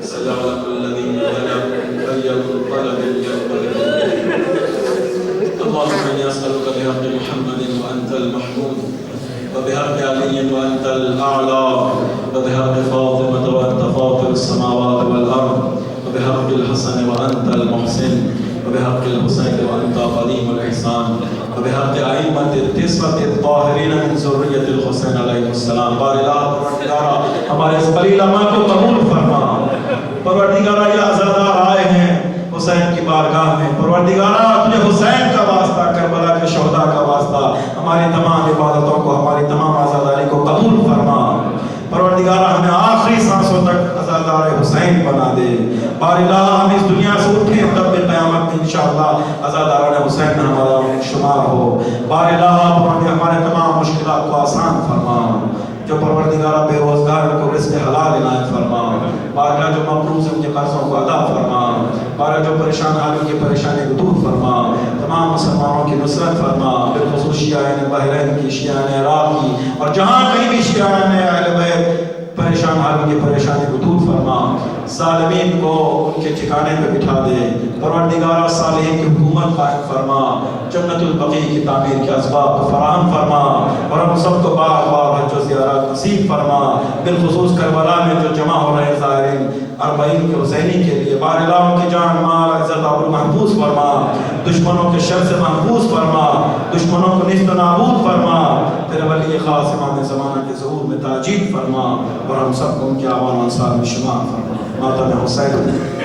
صدق الذی بلغ خیر القلم ينبغي. اللهم إني أسألك بحق محمد وأنت المحمود وبحق علي وأنت الأعلى وبحق فاطمة وأنت فاطر السماوات والأرض وبحق الحسن وأنت المحسن وبحق الحسين وأنت قديم الإحسان وبحق أئمة التسعة الطاهرين من ذرية الحسين عليه السلام. پروردگارا ہمارے اس قلیل اعمال کو قبول فرما. پروردگارا یہ عزادار آئے ہیں حسین کی بارگاہ میں. پروردگارا اپنے حسین کا واسطہ، کربلا کے شہداء کا واسطہ ہماری تمام عبادتوں کو، ہماری تمام عزاداری کو قبول فرما. پروردگارا ہمیں آخری سانسوں تک عزادار حسین بنا دے. بار الہ ہم اس دنیا سے اٹھیں تب بھی قیامت میں انشاءاللہ عزاداران حسین میں ہمارا شمار ہو. بار الہ ہمارے تمام مشکلات کو آسان فرما. جو پروردگارہ بے روزگار کو رزق حلال عنایت فرما. بارگاہ جو مقروض ان کے قرضوں کو ادا فرما. بارگاہ جو پریشان حالوں کی پریشانی کو دور فرما. تمام مسلمانوں کی نصرت فرما. بالخصوص شیعان بحرین کی، شیعان عراق کی، اور جہاں کہیں بھی شیعان اہل بیت پریشان حالوں کی پریشانی کو دور فرما. ظالمین کو ان کے ٹھکانے پہ بٹھا دے. پروردگارہ صالحین کی حکومت قائم فرما. جنت البقیع کی تعمیر کے اسباب کو فراہم فرما، اور ہم سب کو بار بار حج و زیارت نصیب فرما. بالخصوص کربلا میں جو جمع ہو رہے زائرین اربعین کے حسینی کے لیے، بار الہ کی جان مال عزت آبرو محفوظ فرما. دشمنوں کے شر سے محفوظ فرما. دشمنوں کو نیست و نابود فرما. تیرے ولی خاص امام زمانہ کے ظہور میں تاجیل فرما، اور ہم سب کو ان کے اعوان و انصار میں شمار فرما. ماتم حسین